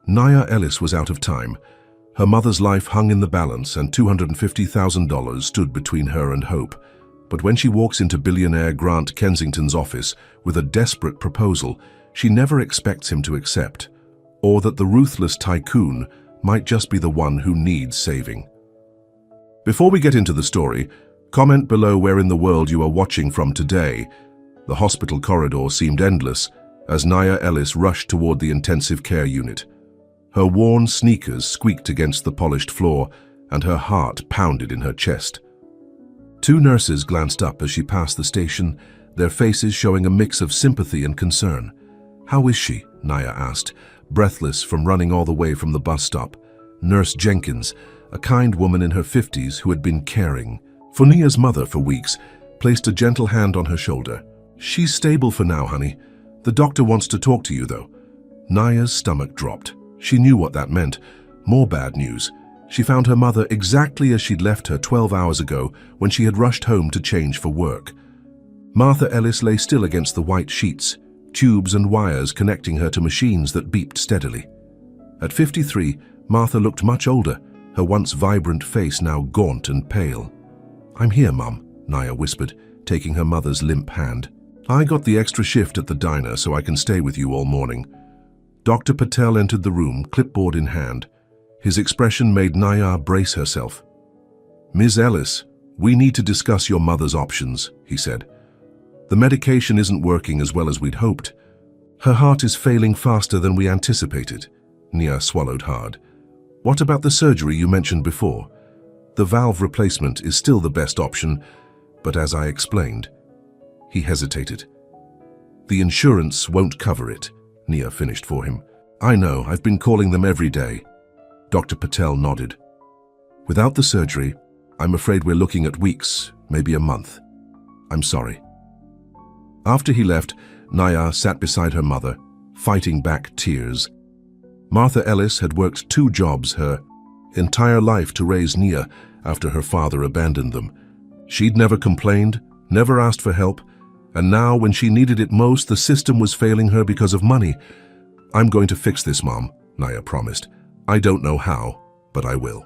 Nia Ellis was out of time. Her mother's life hung in the balance and $250,000 stood between her and hope. But when she walks into billionaire Grant Kensington's office with a desperate proposal, she never expects him to accept, or that the ruthless tycoon might just be the one who needs saving. Before we get into the story, comment below where in the world you are watching from today. The hospital corridor seemed endless as Nia Ellis rushed toward the intensive care unit. Her worn sneakers squeaked against the polished floor, and her heart pounded in her chest. Two nurses glanced up as she passed the station, their faces showing a mix of sympathy and concern. "How is she?" Nia asked, breathless from running all the way from the bus stop. Nurse Jenkins, a kind woman in her 50s who had been caring for Nia's mother for weeks, placed a gentle hand on her shoulder. "She's stable for now, honey. The doctor wants to talk to you, though." Nia's stomach dropped. She knew what that meant. More bad news. She found her mother exactly as she'd left her 12 hours ago when she had rushed home to change for work. Martha Ellis lay still against the white sheets, tubes and wires connecting her to machines that beeped steadily. At 53, Martha looked much older, her once vibrant face now gaunt and pale. "I'm here, Mum," Nia whispered, taking her mother's limp hand. "I got the extra shift at the diner so I can stay with you all morning." Dr. Patel entered the room, clipboard in hand. His expression made Nia brace herself. "Ms. Ellis, we need to discuss your mother's options," he said. "The medication isn't working as well as we'd hoped. Her heart is failing faster than we anticipated." Nia swallowed hard. "What about the surgery you mentioned before? The valve replacement is still the best option, but as I explained." He hesitated. "The insurance won't cover it," Nia finished for him. "I know, I've been calling them every day." Dr. Patel nodded. "Without the surgery, I'm afraid we're looking at weeks, maybe a month. I'm sorry." After he left, Nia sat beside her mother, fighting back tears. Martha Ellis had worked 2 jobs her entire life to raise Nia after her father abandoned them. She'd never complained, never asked for help, and now when she needed it most, the system was failing her because of money. "I'm going to fix this, Mom," Nia promised. "I don't know how, but I will."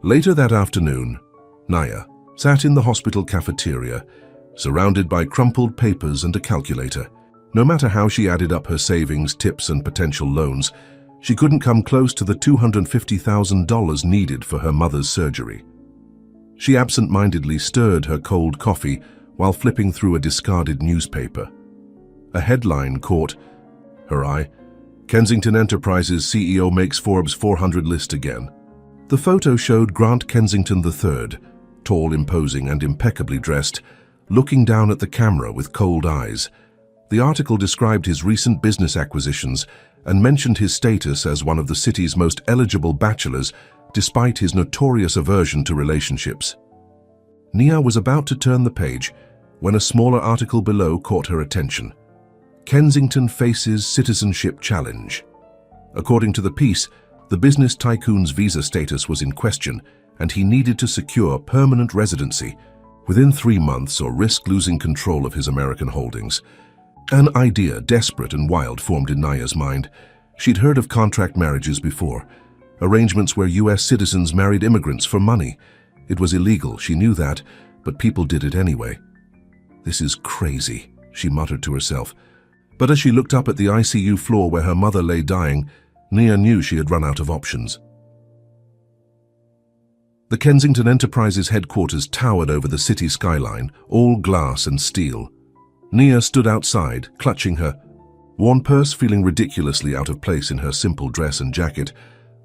Later that afternoon, Nia sat in the hospital cafeteria, surrounded by crumpled papers and a calculator. No matter how she added up her savings, tips, and potential loans, she couldn't come close to the $250,000 needed for her mother's surgery. She absent-mindedly stirred her cold coffee while flipping through a discarded newspaper. A headline caught her eye. "Kensington Enterprises CEO makes Forbes 400 list again." The photo showed Grant Kensington III, tall, imposing, and impeccably dressed, looking down at the camera with cold eyes. The article described his recent business acquisitions and mentioned his status as one of the city's most eligible bachelors, despite his notorious aversion to relationships. Nia was about to turn the page when a smaller article below caught her attention. "Kensington faces citizenship challenge." According to the piece, the business tycoon's visa status was in question, and he needed to secure permanent residency within 3 months or risk losing control of his American holdings. An idea, desperate and wild, formed in Nia's mind. She'd heard of contract marriages before, arrangements where U.S. citizens married immigrants for money. It was illegal, she knew that, but people did it anyway. "This is crazy," she muttered to herself. But as she looked up at the ICU floor where her mother lay dying, Nia knew she had run out of options. The Kensington Enterprises headquarters towered over the city skyline, all glass and steel. Nia stood outside, clutching her worn purse, feeling ridiculously out of place in her simple dress and jacket,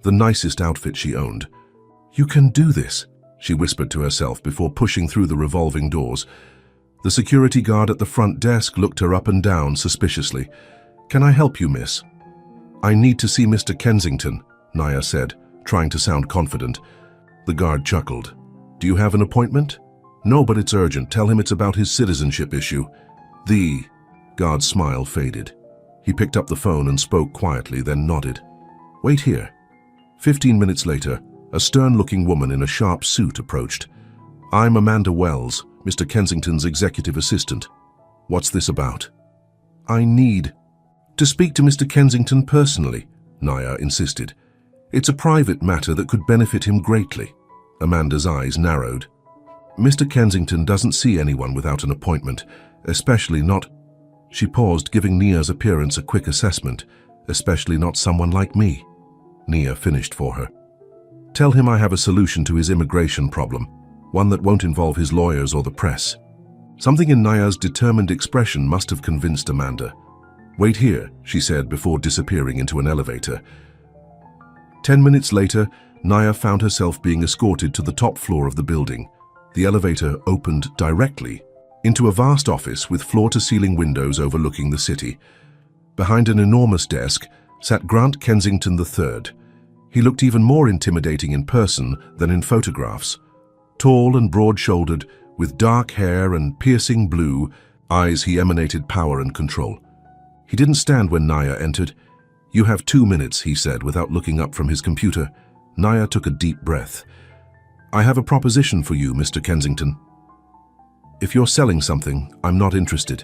the nicest outfit she owned. "You can do this," she whispered to herself before pushing through the revolving doors. The security guard at the front desk looked her up and down suspiciously. "Can I help you, miss?" "I need to see Mr. Kensington," Nia said, trying to sound confident. The guard chuckled. "Do you have an appointment?" "No, but it's urgent. Tell him it's about his citizenship issue." The guard's smile faded. He picked up the phone and spoke quietly, then nodded. "Wait here." 15 minutes later, a stern-looking woman in a sharp suit approached. "I'm Amanda Wells, Mr. Kensington's executive assistant." "What's this about?" "I need..." To speak to Mr. Kensington personally, Naya insisted. It's a private matter that could benefit him greatly. Amanda's eyes narrowed. Mr. Kensington doesn't see anyone without an appointment, especially not... She paused, giving Nia's appearance a quick assessment, especially not someone like me. Nia finished for her. Tell him I have a solution to his immigration problem, one that won't involve his lawyers or the press. Something in Nia's determined expression must have convinced Amanda. Wait here, she said before disappearing into an elevator. 10 minutes later, Nia found herself being escorted to the top floor of the building. The elevator opened directly into a vast office with floor-to-ceiling windows overlooking the city. Behind an enormous desk sat Grant Kensington III. He looked even more intimidating in person than in photographs. Tall and broad-shouldered, with dark hair and piercing blue eyes, he emanated power and control. He didn't stand when Nia entered. You have 2 minutes, he said without looking up from his computer. Nia took a deep breath. I have a proposition for you, Mr. Kensington. If you're selling something, I'm not interested.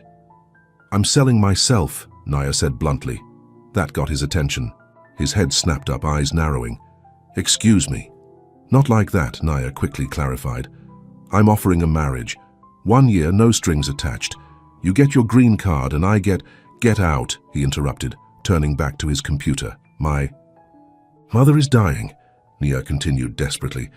I'm selling myself, Nia said bluntly. That got his attention. His head snapped up, eyes narrowing. Excuse me. Not like that, Nia quickly clarified. I'm offering a marriage. 1 year, no strings attached. You get your green card and I get... Get out, he interrupted, turning back to his computer. My mother is dying, Nia continued desperately.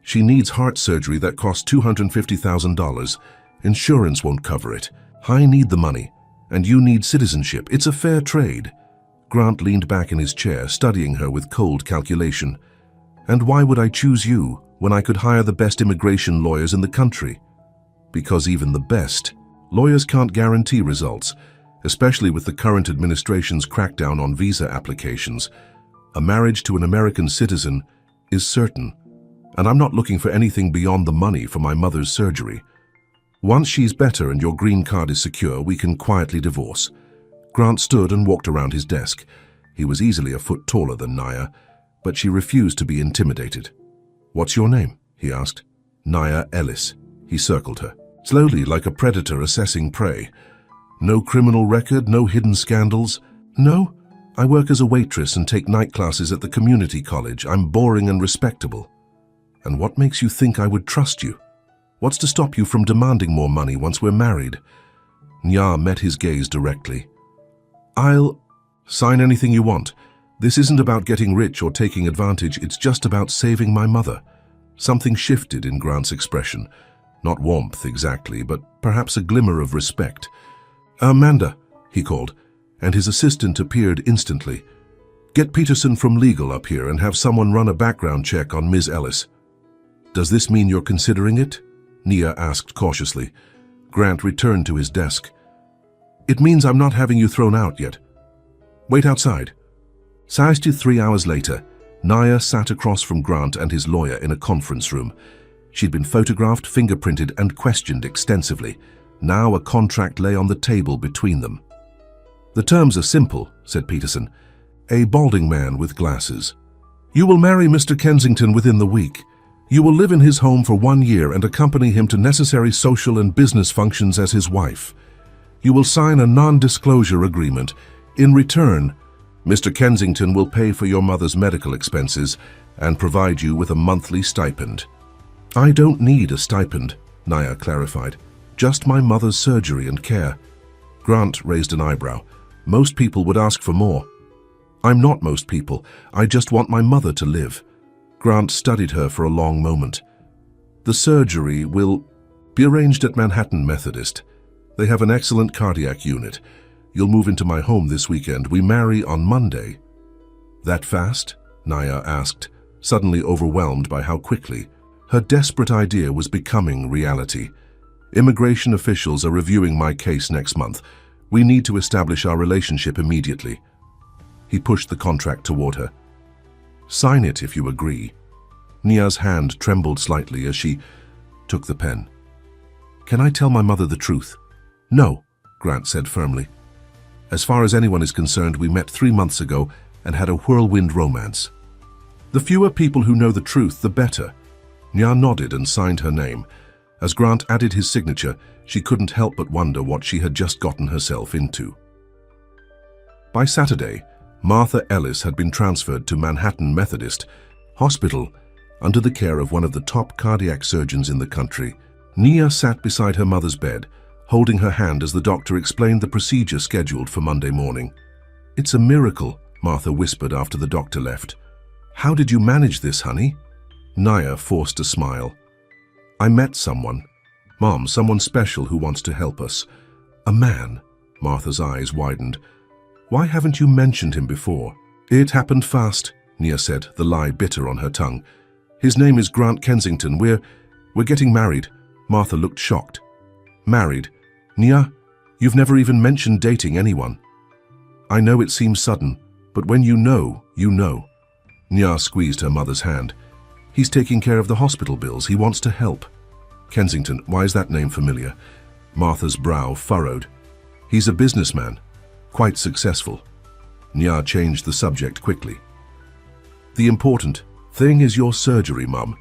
She needs heart surgery that costs $250,000. Insurance won't cover it. I need the money, and you need citizenship. It's a fair trade. Grant leaned back in his chair, studying her with cold calculation. And why would I choose you when I could hire the best immigration lawyers in the country? Because even the best lawyers can't guarantee results, especially with the current administration's crackdown on visa applications. A marriage to an American citizen is certain, and I'm not looking for anything beyond the money for my mother's surgery. Once she's better and your green card is secure, we can quietly divorce. Grant stood and walked around his desk. He was easily a foot taller than Nia, but she refused to be intimidated. What's your name? He asked. Nia Ellis. He circled her, slowly like a predator assessing prey. No criminal record, no hidden scandals? No, I work as a waitress and take night classes at the community college. I'm boring and respectable. And what makes you think I would trust you? What's to stop you from demanding more money once we're married? Nya met his gaze directly. I'll sign anything you want. This isn't about getting rich or taking advantage, it's just about saving my mother. Something shifted in Grant's expression. Not warmth exactly, but perhaps a glimmer of respect. Amanda, he called, and his assistant appeared instantly. Get Peterson from legal up here and have someone run a background check on Ms. Ellis. Does this mean you're considering it? Nia asked cautiously. Grant returned to his desk. It means I'm not having you thrown out yet. Wait outside. 3 hours later, Nia sat across from Grant and his lawyer in a conference room. She'd been photographed, fingerprinted, and questioned extensively. Now a contract lay on the table between them. The terms are simple, said Peterson. A balding man with glasses. You will marry Mr. Kensington within the week. You will live in his home for 1 year and accompany him to necessary social and business functions as his wife. You will sign a non-disclosure agreement. In return, Mr. Kensington will pay for your mother's medical expenses and provide you with a monthly stipend. I don't need a stipend, Nia clarified. Just my mother's surgery and care. Grant raised an eyebrow. Most people would ask for more. I'm not most people. I just want my mother to live. Grant studied her for a long moment. The surgery will be arranged at Manhattan Methodist. They have an excellent cardiac unit. You'll move into my home this weekend. We marry on Monday. That fast? Nia asked, suddenly overwhelmed by how quickly. Her desperate idea was becoming reality. Immigration officials are reviewing my case next month. We need to establish our relationship immediately. He pushed the contract toward her. Sign it if you agree. Nia's hand trembled slightly as she took the pen. Can I tell my mother the truth? No, Grant said firmly. As far as anyone is concerned, we met 3 months ago and had a whirlwind romance. The fewer people who know the truth, the better. Nia nodded and signed her name. As Grant added his signature, she couldn't help but wonder what she had just gotten herself into. By Saturday, Martha Ellis had been transferred to Manhattan Methodist Hospital under the care of one of the top cardiac surgeons in the country. Nia sat beside her mother's bed, holding her hand as the doctor explained the procedure scheduled for Monday morning. "It's a miracle," Martha whispered after the doctor left. "How did you manage this, honey?" Nia forced a smile. "I met someone. Mom, someone special who wants to help us." "A man?" Martha's eyes widened. "Why haven't you mentioned him before?" "It happened fast," Nia said, the lie bitter on her tongue. "His name is Grant Kensington. We're getting married." Martha looked shocked. "Married? Nia, you've never even mentioned dating anyone." "I know it seems sudden, but when you know, you know." Nia squeezed her mother's hand. "He's taking care of the hospital bills. He wants to help." "Kensington, why is that name familiar?" Martha's brow furrowed. "He's a businessman, quite successful." Nia changed the subject quickly. "The important thing is your surgery, Mum.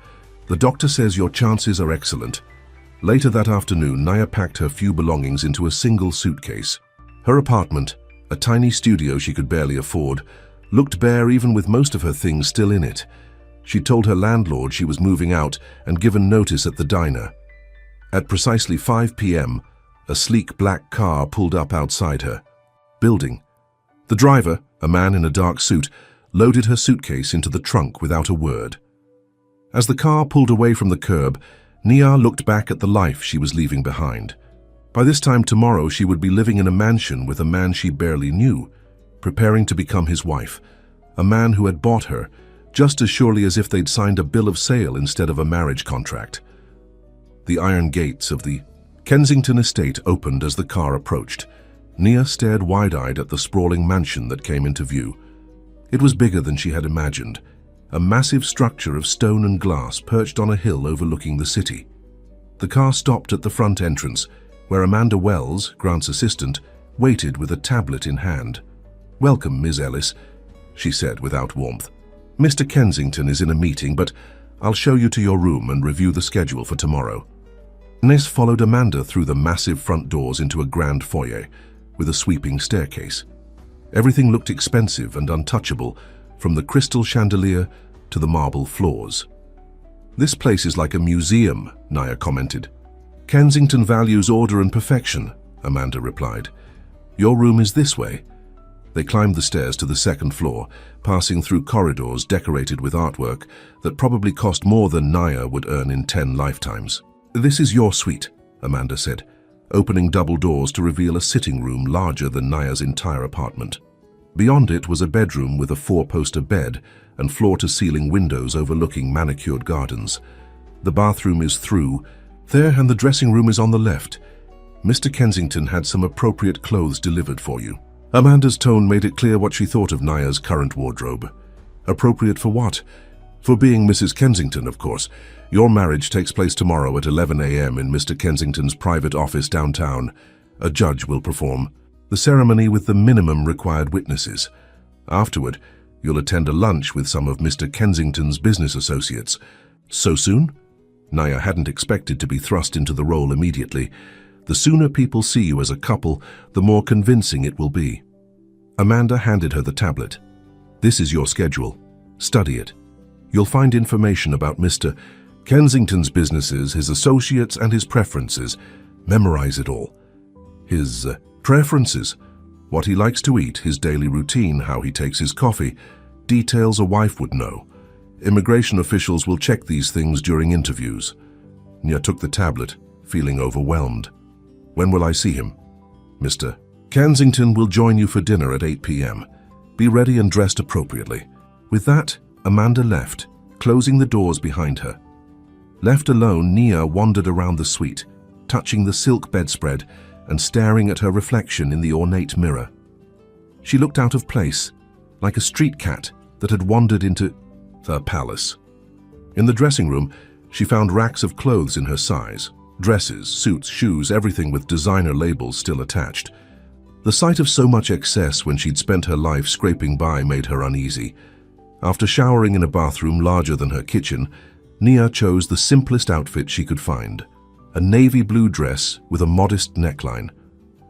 The doctor says your chances are excellent." Later that afternoon, Nia packed her few belongings into a single suitcase. Her apartment, a tiny studio she could barely afford, looked bare even with most of her things still in it. She told her landlord she was moving out and given notice at the diner. At precisely 5 p.m., a sleek black car pulled up outside her building. The driver, a man in a dark suit, loaded her suitcase into the trunk without a word. As the car pulled away from the curb, Nia looked back at the life she was leaving behind. By this time tomorrow, she would be living in a mansion with a man she barely knew, preparing to become his wife, a man who had bought her, just as surely as if they'd signed a bill of sale instead of a marriage contract. The iron gates of the Kensington estate opened as the car approached. Nia stared wide-eyed at the sprawling mansion that came into view. It was bigger than she had imagined, a massive structure of stone and glass perched on a hill overlooking the city. The car stopped at the front entrance, where Amanda Wells, Grant's assistant, waited with a tablet in hand. "Welcome, Ms. Ellis," she said without warmth. "Mr. Kensington is in a meeting, but I'll show you to your room and review the schedule for tomorrow." Ines followed Amanda through the massive front doors into a grand foyer with a sweeping staircase. Everything looked expensive and untouchable, from the crystal chandelier to the marble floors. "This place is like a museum," Nia commented. "Kensington values order and perfection," Amanda replied. "Your room is this way." They climbed the stairs to the second floor, passing through corridors decorated with artwork that probably cost more than Nia would earn in 10 lifetimes. "This is your suite," Amanda said, opening double doors to reveal a sitting room larger than Nia's entire apartment. Beyond it was a bedroom with a 4-poster bed and floor-to-ceiling windows overlooking manicured gardens. The bathroom is through there, and the dressing room is on the left. Mr. Kensington had some appropriate clothes delivered for you. Amanda's tone made it clear what she thought of Nia's current wardrobe. Appropriate for what? For being Mrs. Kensington, of course. Your marriage takes place tomorrow at 11 a.m. in Mr. Kensington's private office downtown. A judge will perform the ceremony with the minimum required witnesses. Afterward, you'll attend a lunch with some of Mr. Kensington's business associates. So soon? Nia hadn't expected to be thrust into the role immediately. The sooner people see you as a couple, the more convincing it will be. Amanda handed her the tablet. "This is your schedule. Study it. You'll find information about Mr. Kensington's businesses, his associates, and his preferences. Memorize it all. His preferences, what he likes to eat, his daily routine, how he takes his coffee, details a wife would know. Immigration officials will check these things during interviews." Nia took the tablet, feeling overwhelmed. "When will I see him?" "Mr. Kensington will join you for dinner at 8 p.m. Be ready and dressed appropriately." With that, Amanda left, closing the doors behind her. Left alone, Nia wandered around the suite, touching the silk bedspread and staring at her reflection in the ornate mirror. She looked out of place, like a street cat that had wandered into the palace. In the dressing room, she found racks of clothes in her size. Dresses, suits, shoes, everything with designer labels still attached. The sight of so much excess when she'd spent her life scraping by made her uneasy. After showering in a bathroom larger than her kitchen, Nia chose the simplest outfit she could find, a navy blue dress with a modest neckline.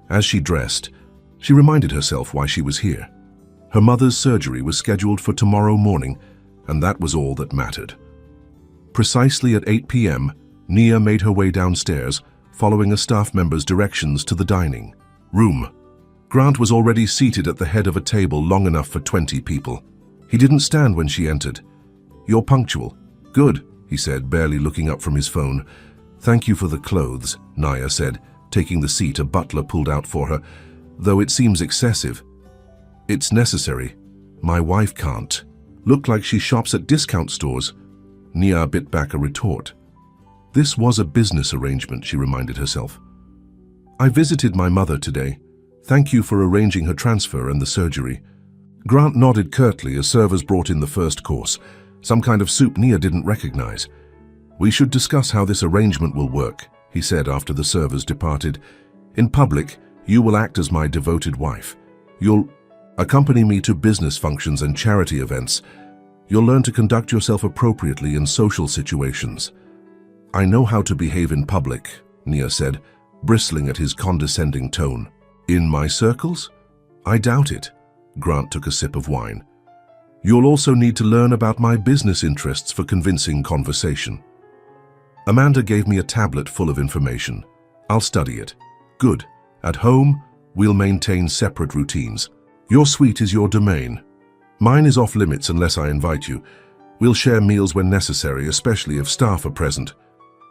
As she dressed, she reminded herself why she was here. Her mother's surgery was scheduled for tomorrow morning, and that was all that mattered. Precisely at 8 p.m., Nia made her way downstairs, following a staff member's directions to the dining room. Grant was already seated at the head of a table long enough for 20 people. He didn't stand when she entered. "You're punctual." "Good," he said, barely looking up from his phone. "Thank you for the clothes," Nia said, taking the seat a butler pulled out for her, "though it seems excessive." "It's necessary. My wife can't look like she shops at discount stores." Nia bit back a retort. This was a business arrangement, she reminded herself. "I visited my mother today. Thank you for arranging her transfer and the surgery." Grant nodded curtly as servers brought in the first course, some kind of soup Nia didn't recognize. "We should discuss how this arrangement will work," he said after the servers departed. "In public, you will act as my devoted wife. You'll accompany me to business functions and charity events. You'll learn to conduct yourself appropriately in social situations." "I know how to behave in public," Nia said, bristling at his condescending tone. "In my circles? I doubt it." Grant took a sip of wine. "You'll also need to learn about my business interests for convincing conversation." "Amanda gave me a tablet full of information. I'll study it." "Good. At home, we'll maintain separate routines. Your suite is your domain. Mine is off limits unless I invite you. We'll share meals when necessary, especially if staff are present."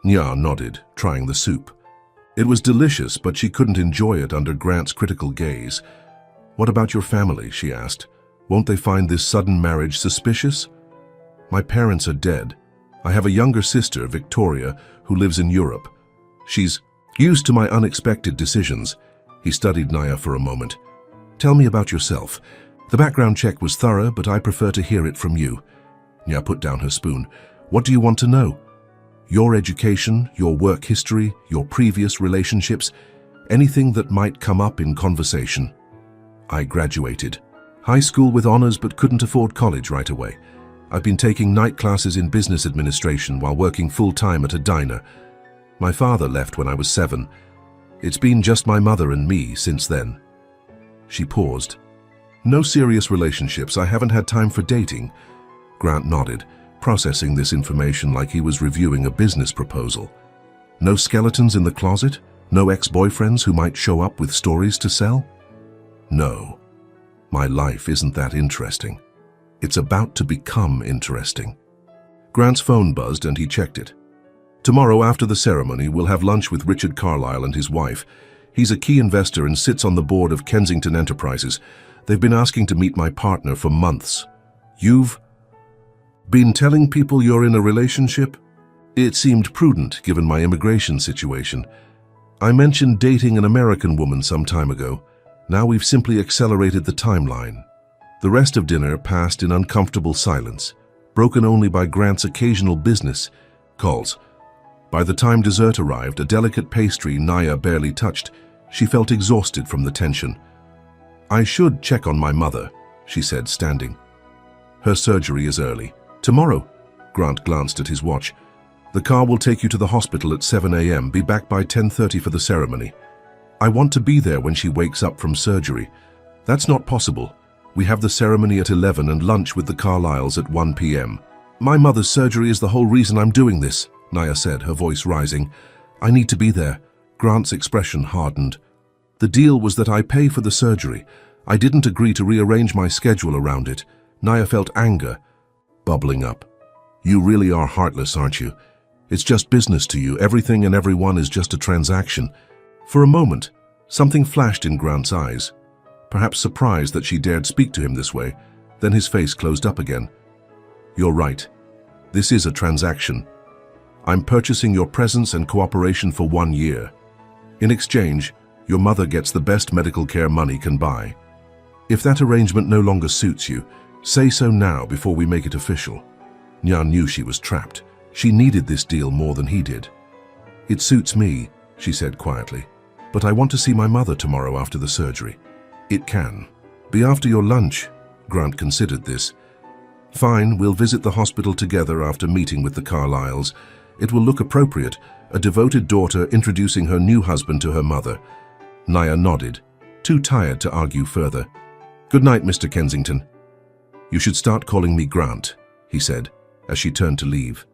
Nia nodded, trying the soup. It was delicious, but she couldn't enjoy it under Grant's critical gaze. "What about your family?" she asked. "Won't they find this sudden marriage suspicious?" "My parents are dead. I have a younger sister, Victoria, who lives in Europe. She's used to my unexpected decisions." He studied Nia for a moment. "Tell me about yourself. The background check was thorough, but I prefer to hear it from you." Nia put down her spoon. "What do you want to know?" "Your education, your work history, your previous relationships, anything that might come up in conversation." "I graduated high school with honors but couldn't afford college right away. I've been taking night classes in business administration while working full-time at a diner. My father left when I was 7. It's been just my mother and me since then." She paused. "No serious relationships. I haven't had time for dating." Grant nodded, processing this information like he was reviewing a business proposal. "No skeletons in the closet? No ex-boyfriends who might show up with stories to sell?" "No. My life isn't that interesting. It's about to become interesting." Grant's phone buzzed and he checked it. "Tomorrow after the ceremony, we'll have lunch with Richard Carlyle and his wife. He's a key investor and sits on the board of Kensington Enterprises. They've been asking to meet my partner for months." "You've been telling people you're in a relationship?" "It seemed prudent given my immigration situation. I mentioned dating an American woman some time ago. Now we've simply accelerated the timeline." The rest of dinner passed in uncomfortable silence, broken only by Grant's occasional business calls. By the time dessert arrived, a delicate pastry Nia barely touched, she felt exhausted from the tension. "I should check on my mother," she said, standing. "Her surgery is early." "Tomorrow." Grant glanced at his watch. "The car will take you to the hospital at 7 a.m. Be back by 10:30 for the ceremony." "I want to be there when she wakes up from surgery." "That's not possible. We have the ceremony at 11 and lunch with the Carlyles at 1 p.m. "My mother's surgery is the whole reason I'm doing this," Nia said, her voice rising. "I need to be there." Grant's expression hardened. "The deal was that I pay for the surgery. I didn't agree to rearrange my schedule around it." Nia felt anger bubbling up. "You really are heartless, aren't you? It's just business to you. Everything and everyone is just a transaction." For a moment, something flashed in Grant's eyes, perhaps surprised that she dared speak to him this way. Then his face closed up again. "You're right. This is a transaction. I'm purchasing your presence and cooperation for 1 year. In exchange, your mother gets the best medical care money can buy. If that arrangement no longer suits you, say so now before we make it official." Nia knew she was trapped. She needed this deal more than he did. "It suits me," she said quietly, "but I want to see my mother tomorrow after the surgery." "It can be after your lunch." Grant considered this. "Fine, we'll visit the hospital together after meeting with the Carlyles. It will look appropriate, a devoted daughter introducing her new husband to her mother." Nia nodded, too tired to argue further. "Good night, Mr. Kensington. You should start calling me Grant," he said, as she turned to leave.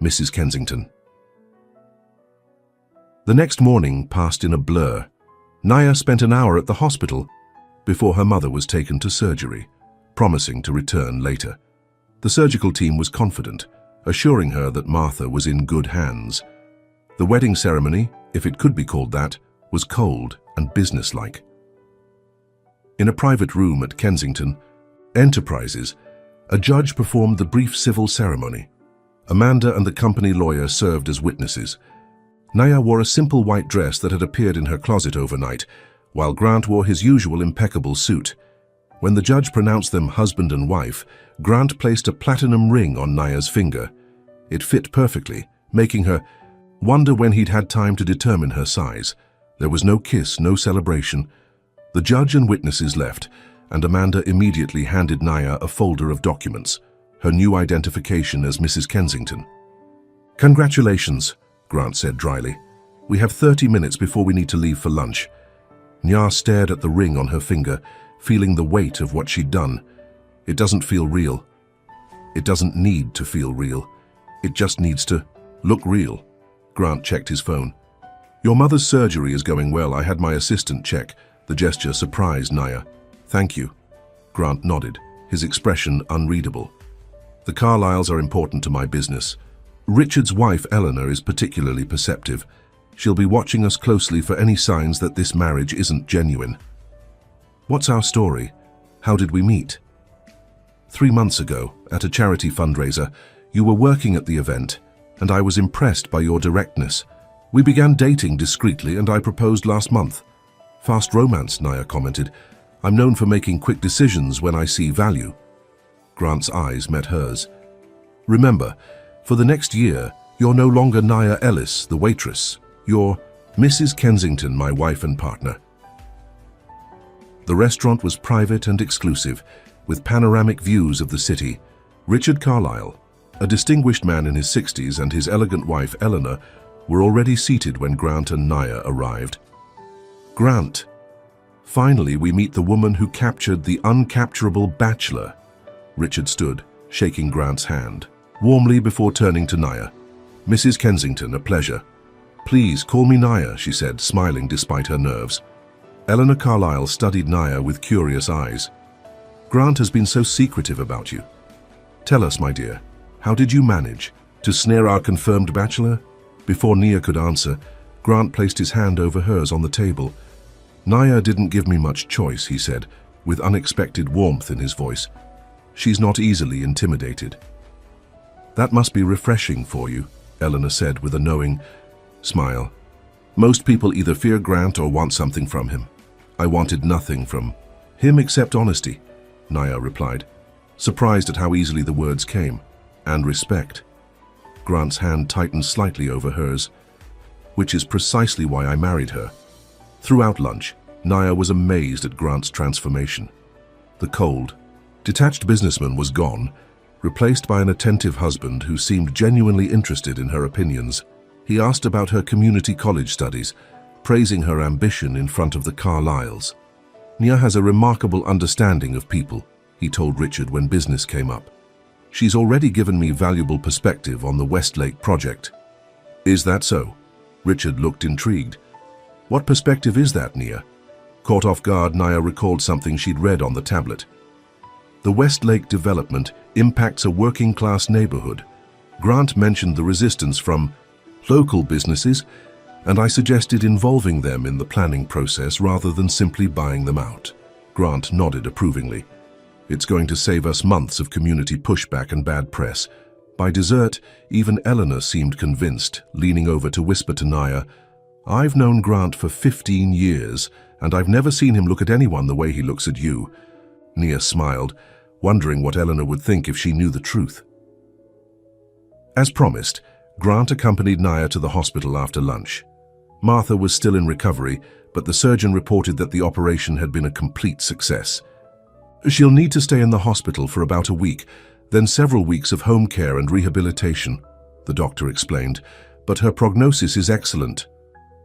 Mrs. Kensington. The next morning passed in a blur. Naya spent an hour at the hospital before her mother was taken to surgery, promising to return later. The surgical team was confident, assuring her that Martha was in good hands. The wedding ceremony, if it could be called that, was cold and businesslike. In a private room at Kensington Enterprises, a judge performed the brief civil ceremony. Amanda and the company lawyer served as witnesses. Naya wore a simple white dress that had appeared in her closet overnight, while Grant wore his usual impeccable suit. When the judge pronounced them husband and wife, Grant placed a platinum ring on Naya's finger. It fit perfectly, making her wonder when he'd had time to determine her size. There was no kiss, no celebration. The judge and witnesses left, and Amanda immediately handed Naya a folder of documents, her new identification as Mrs. Kensington. "Congratulations," Grant said dryly. "We have 30 minutes before we need to leave for lunch." Nya stared at the ring on her finger, feeling the weight of what she'd done. It doesn't feel real. It doesn't need to feel real. It just needs to look real. Grant checked his phone. "Your mother's surgery is going well. I had my assistant check." The gesture surprised Naya. "Thank you." Grant nodded, his expression unreadable. "The Carlyles are important to my business. Richard's wife, Eleanor, is particularly perceptive. She'll be watching us closely for any signs that this marriage isn't genuine." "What's our story? How did we meet?" 3 months ago, at a charity fundraiser, you were working at the event, and I was impressed by your directness. We began dating discreetly, and I proposed last month." "Fast romance," Naya commented. "I'm known for making quick decisions when I see value." Grant's eyes met hers. "Remember, for the next year, you're no longer Naya Ellis, the waitress. You're Mrs. Kensington, my wife and partner." The restaurant was private and exclusive, with panoramic views of the city. Richard Carlyle, a distinguished man in his 60s, and his elegant wife, Eleanor, were already seated when Grant and Naya arrived. "Grant, finally we meet the woman who captured the uncapturable bachelor." Richard stood, shaking Grant's hand warmly before turning to Naya. "Mrs. Kensington, a pleasure." "Please call me Naya," she said, smiling despite her nerves. Eleanor Carlyle studied Naya with curious eyes. "Grant has been so secretive about you. Tell us, my dear, how did you manage to snare our confirmed bachelor?" Before Nia could answer, Grant placed his hand over hers on the table. "Naya didn't give me much choice," he said, with unexpected warmth in his voice. "She's not easily intimidated." "That must be refreshing for you," Eleanor said with a knowing smile. "Most people either fear Grant or want something from him. I wanted nothing from him except honesty," Naya replied, surprised at how easily the words came. "And respect." Grant's hand tightened slightly over hers. "Which is precisely why I married her." Throughout lunch, Naya was amazed at Grant's transformation. The cold, detached businessman was gone, replaced by an attentive husband who seemed genuinely interested in her opinions. He asked about her community college studies, praising her ambition in front of the Carlyles. "Nia has a remarkable understanding of people," he told Richard when business came up. "She's already given me valuable perspective on the Westlake project." "Is that so?" Richard looked intrigued. "What perspective is that, Nia?" Caught off guard, Naya recalled something she'd read on the tablet. "The Westlake development impacts a working-class neighborhood. Grant mentioned the resistance from local businesses, and I suggested involving them in the planning process rather than simply buying them out." Grant nodded approvingly. "It's going to save us months of community pushback and bad press." By dessert, even Eleanor seemed convinced, leaning over to whisper to Naya, "I've known Grant for 15 years, and I've never seen him look at anyone the way he looks at you." Nia smiled, wondering what Eleanor would think if she knew the truth. As promised, Grant accompanied Naya to the hospital after lunch. Martha was still in recovery, but the surgeon reported that the operation had been a complete success. "She'll need to stay in the hospital for about a week, then several weeks of home care and rehabilitation," the doctor explained, "but her prognosis is excellent."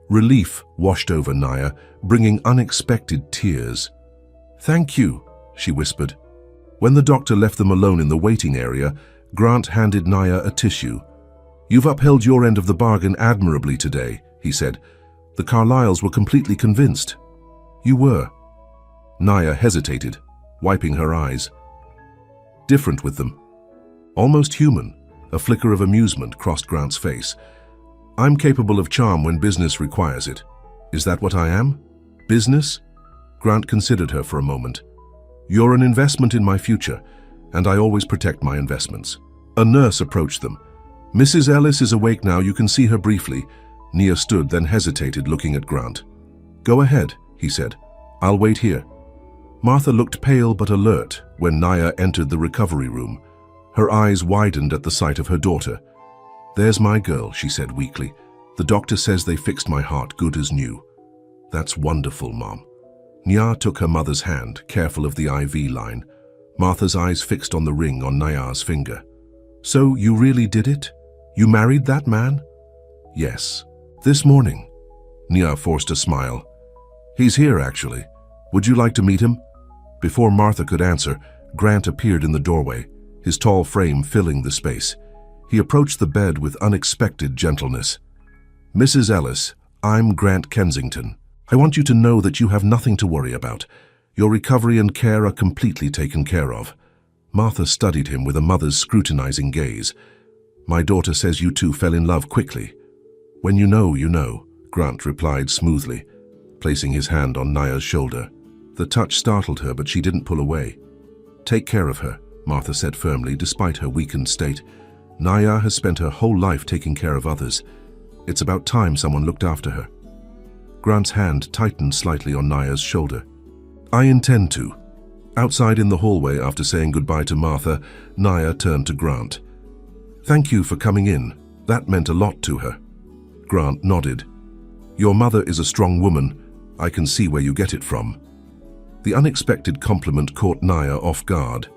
Relief washed over Naya, bringing unexpected tears. "Thank you," she whispered. When the doctor left them alone in the waiting area, Grant handed Naya a tissue. "You've upheld your end of the bargain admirably today," he said. "The Carlyles were completely convinced." "You were." Naya hesitated, wiping her eyes. "Different with them. Almost human." A flicker of amusement crossed Grant's face. "I'm capable of charm when business requires it. Is that what I am? Business?" Grant considered her for a moment. "You're an investment in my future, and I always protect my investments." A nurse approached them. "Mrs. Ellis is awake now, you can see her briefly." Nia stood, then hesitated, looking at Grant. "Go ahead," he said. "I'll wait here." Martha looked pale but alert when Naya entered the recovery room. Her eyes widened at the sight of her daughter. "There's my girl," she said weakly. "The doctor says they fixed my heart good as new." "That's wonderful, Mom." Nia took her mother's hand, careful of the IV line. Martha's eyes fixed on the ring on Naya's finger. "So you really did it? You married that man?" "Yes. This morning." Nia forced a smile. "He's here, actually. Would you like to meet him?" Before Martha could answer, Grant appeared in the doorway, his tall frame filling the space. He approached the bed with unexpected gentleness. "Mrs. Ellis, I'm Grant Kensington. I want you to know that you have nothing to worry about. Your recovery and care are completely taken care of." Martha studied him with a mother's scrutinizing gaze. "My daughter says you two fell in love quickly." "When you know, you know," Grant replied smoothly, placing his hand on Naya's shoulder. The touch startled her, but she didn't pull away. "Take care of her," Martha said firmly, despite her weakened state. "Naya has spent her whole life taking care of others. It's about time someone looked after her." Grant's hand tightened slightly on Naya's shoulder. "I intend to." Outside in the hallway, after saying goodbye to Martha, Naya turned to Grant. "Thank you for coming in. That meant a lot to her." Grant nodded. "Your mother is a strong woman. I can see where you get it from." The unexpected compliment caught Naya off guard.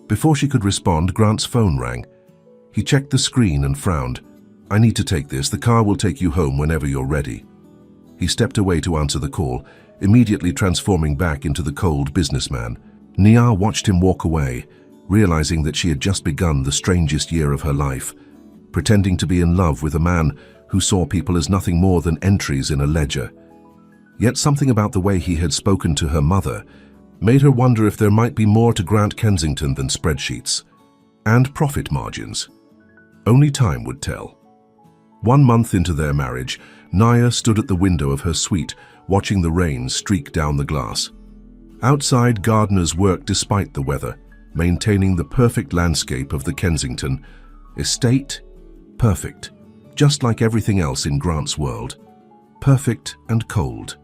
Before she could respond, Grant's phone rang. He checked the screen and frowned. "I need to take this. The car will take you home whenever you're ready." He stepped away to answer the call, immediately transforming back into the cold businessman. Nia watched him walk away, realizing that she had just begun the strangest year of her life, pretending to be in love with a man who saw people as nothing more than entries in a ledger. Yet something about the way he had spoken to her mother made her wonder if there might be more to Grant Kensington than spreadsheets and profit margins. Only time would tell. 1 month into their marriage, Naya stood at the window of her suite, watching the rain streak down the glass. Outside, gardeners worked despite the weather, maintaining the perfect landscape of the Kensington estate. Perfect, just like everything else in Grant's world. Perfect and cold.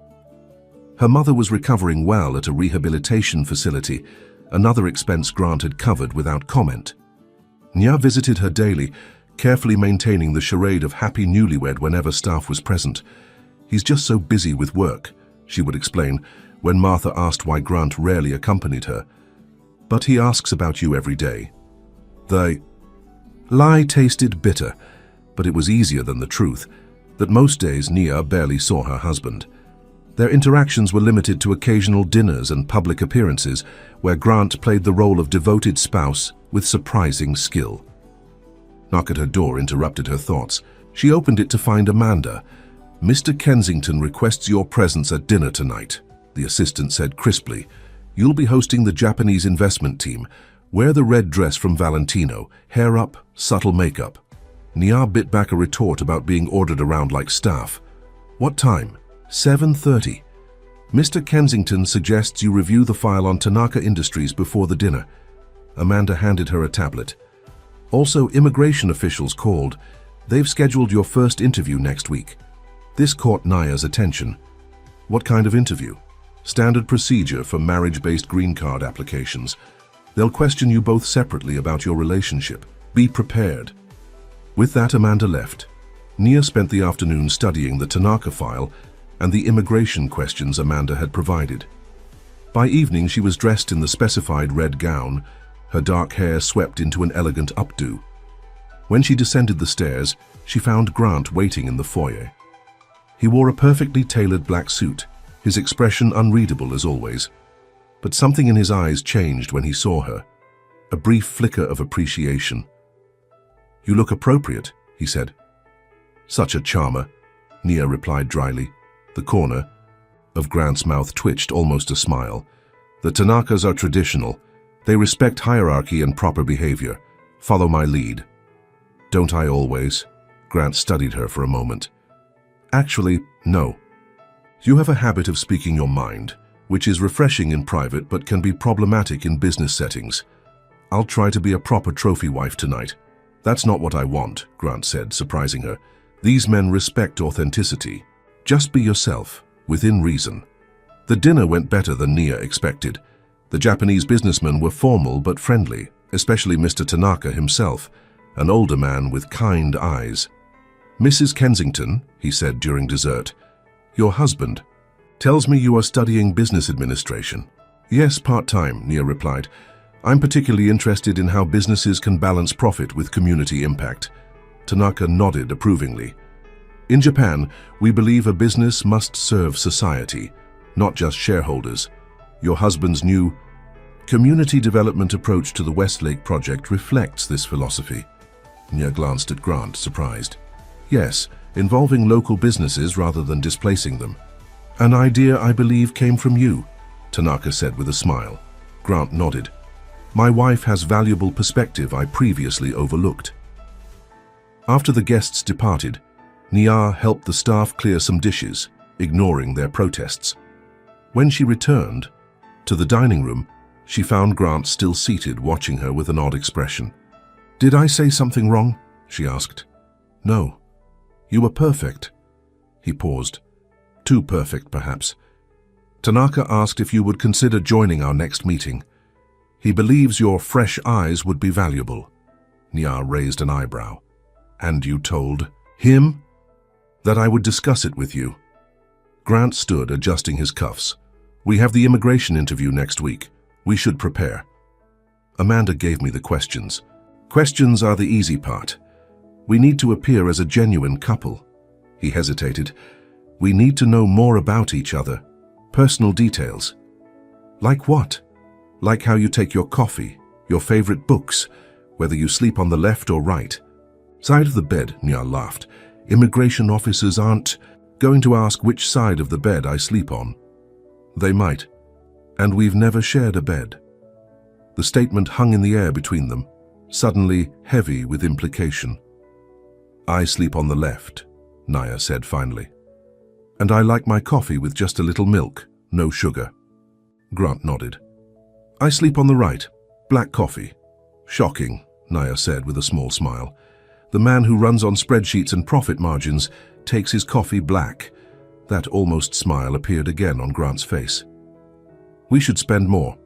Her mother was recovering well at a rehabilitation facility, another expense Grant had covered without comment. Nia visited her daily, carefully maintaining the charade of happy newlywed whenever staff was present. "He's just so busy with work," she would explain when Martha asked why Grant rarely accompanied her. "But he asks about you every day." The lie tasted bitter, but it was easier than the truth, that most days Nia barely saw her husband. Their interactions were limited to occasional dinners and public appearances, where Grant played the role of devoted spouse with surprising skill. Knock at her door interrupted her thoughts. She opened it to find Amanda. "Mr. Kensington requests your presence at dinner tonight," the assistant said crisply. "You'll be hosting the Japanese investment team. Wear the red dress from Valentino, hair up, subtle makeup." Nia bit back a retort about being ordered around like staff. "What time?" 7:30. "Mr. Kensington suggests you review the file on Tanaka Industries before the dinner." Amanda handed her a tablet. "Also, immigration officials called. They've scheduled your first interview next week." This caught Naya's attention. "What kind of interview?" "Standard procedure for marriage-based green card applications. They'll question you both separately about your relationship. Be prepared." With that, Amanda left. Nia spent the afternoon studying the Tanaka file and the immigration questions Amanda had provided. By evening, she was dressed in the specified red gown, her dark hair swept into an elegant updo. When she descended the stairs, she found Grant waiting in the foyer. He wore a perfectly tailored black suit, his expression unreadable as always. but something in his eyes changed when he saw her. A brief flicker of appreciation. "You look appropriate," he said. "Such a charmer," Nia replied dryly. The corner of Grant's mouth twitched, almost a smile. "The Tanakas are traditional. They respect hierarchy and proper behavior. Follow my lead." "Don't I always?" Grant studied her for a moment. "Actually, no. You have a habit of speaking your mind, which is refreshing in private but can be problematic in business settings. I'll try to be a proper trophy wife tonight." "That's not what I want," Grant said, surprising her. "These men respect authenticity. Just be yourself, within reason." The dinner went better than Nia expected. The Japanese businessmen were formal but friendly, especially Mr. Tanaka himself, an older man with kind eyes. "Mrs. Kensington," he said during dessert, "your husband tells me you are studying business administration." "Yes, part-time," Nia replied. "I'm particularly interested in how businesses can balance profit with community impact." Tanaka nodded approvingly. "In Japan, we believe a business must serve society, not just shareholders. Your husband's new community development approach to the Westlake project reflects this philosophy." Nia glanced at Grant, surprised. "Yes, involving local businesses rather than displacing them. An idea I believe came from you," Tanaka said with a smile. Grant nodded. "My wife has valuable perspective I previously overlooked." After the guests departed, Nia helped the staff clear some dishes, ignoring their protests. When she returned to the dining room, she found Grant still seated, watching her with an odd expression. "Did I say something wrong?" she asked. "No. You were perfect." He paused. "Too perfect, perhaps." "Tanaka asked if you would consider joining our next meeting. He believes your fresh eyes would be valuable." Nia raised an eyebrow. "And you told him?" "That I would discuss it with you." Grant stood, adjusting his cuffs. "We have the immigration interview next week. We should prepare." Amanda gave me the questions. "Questions are the easy part. We need to appear as a genuine couple." He hesitated. "We need to know more about each other. Personal details." "Like what?" "Like how you take your coffee, your favorite books, whether you sleep on the left or right." "Side of the bed," Nia laughed. "Immigration officers aren't going to ask which side of the bed I sleep on." "They might. And we've never shared a bed." The statement hung in the air between them, suddenly heavy with implication. "I sleep on the left," Nia said finally. "And I like my coffee with just a little milk, no sugar." Grant nodded. "I sleep on the right, black coffee." "Shocking," Nia said with a small smile. "The man who runs on spreadsheets and profit margins takes his coffee black." That almost smile appeared again on Grant's face. "We should spend more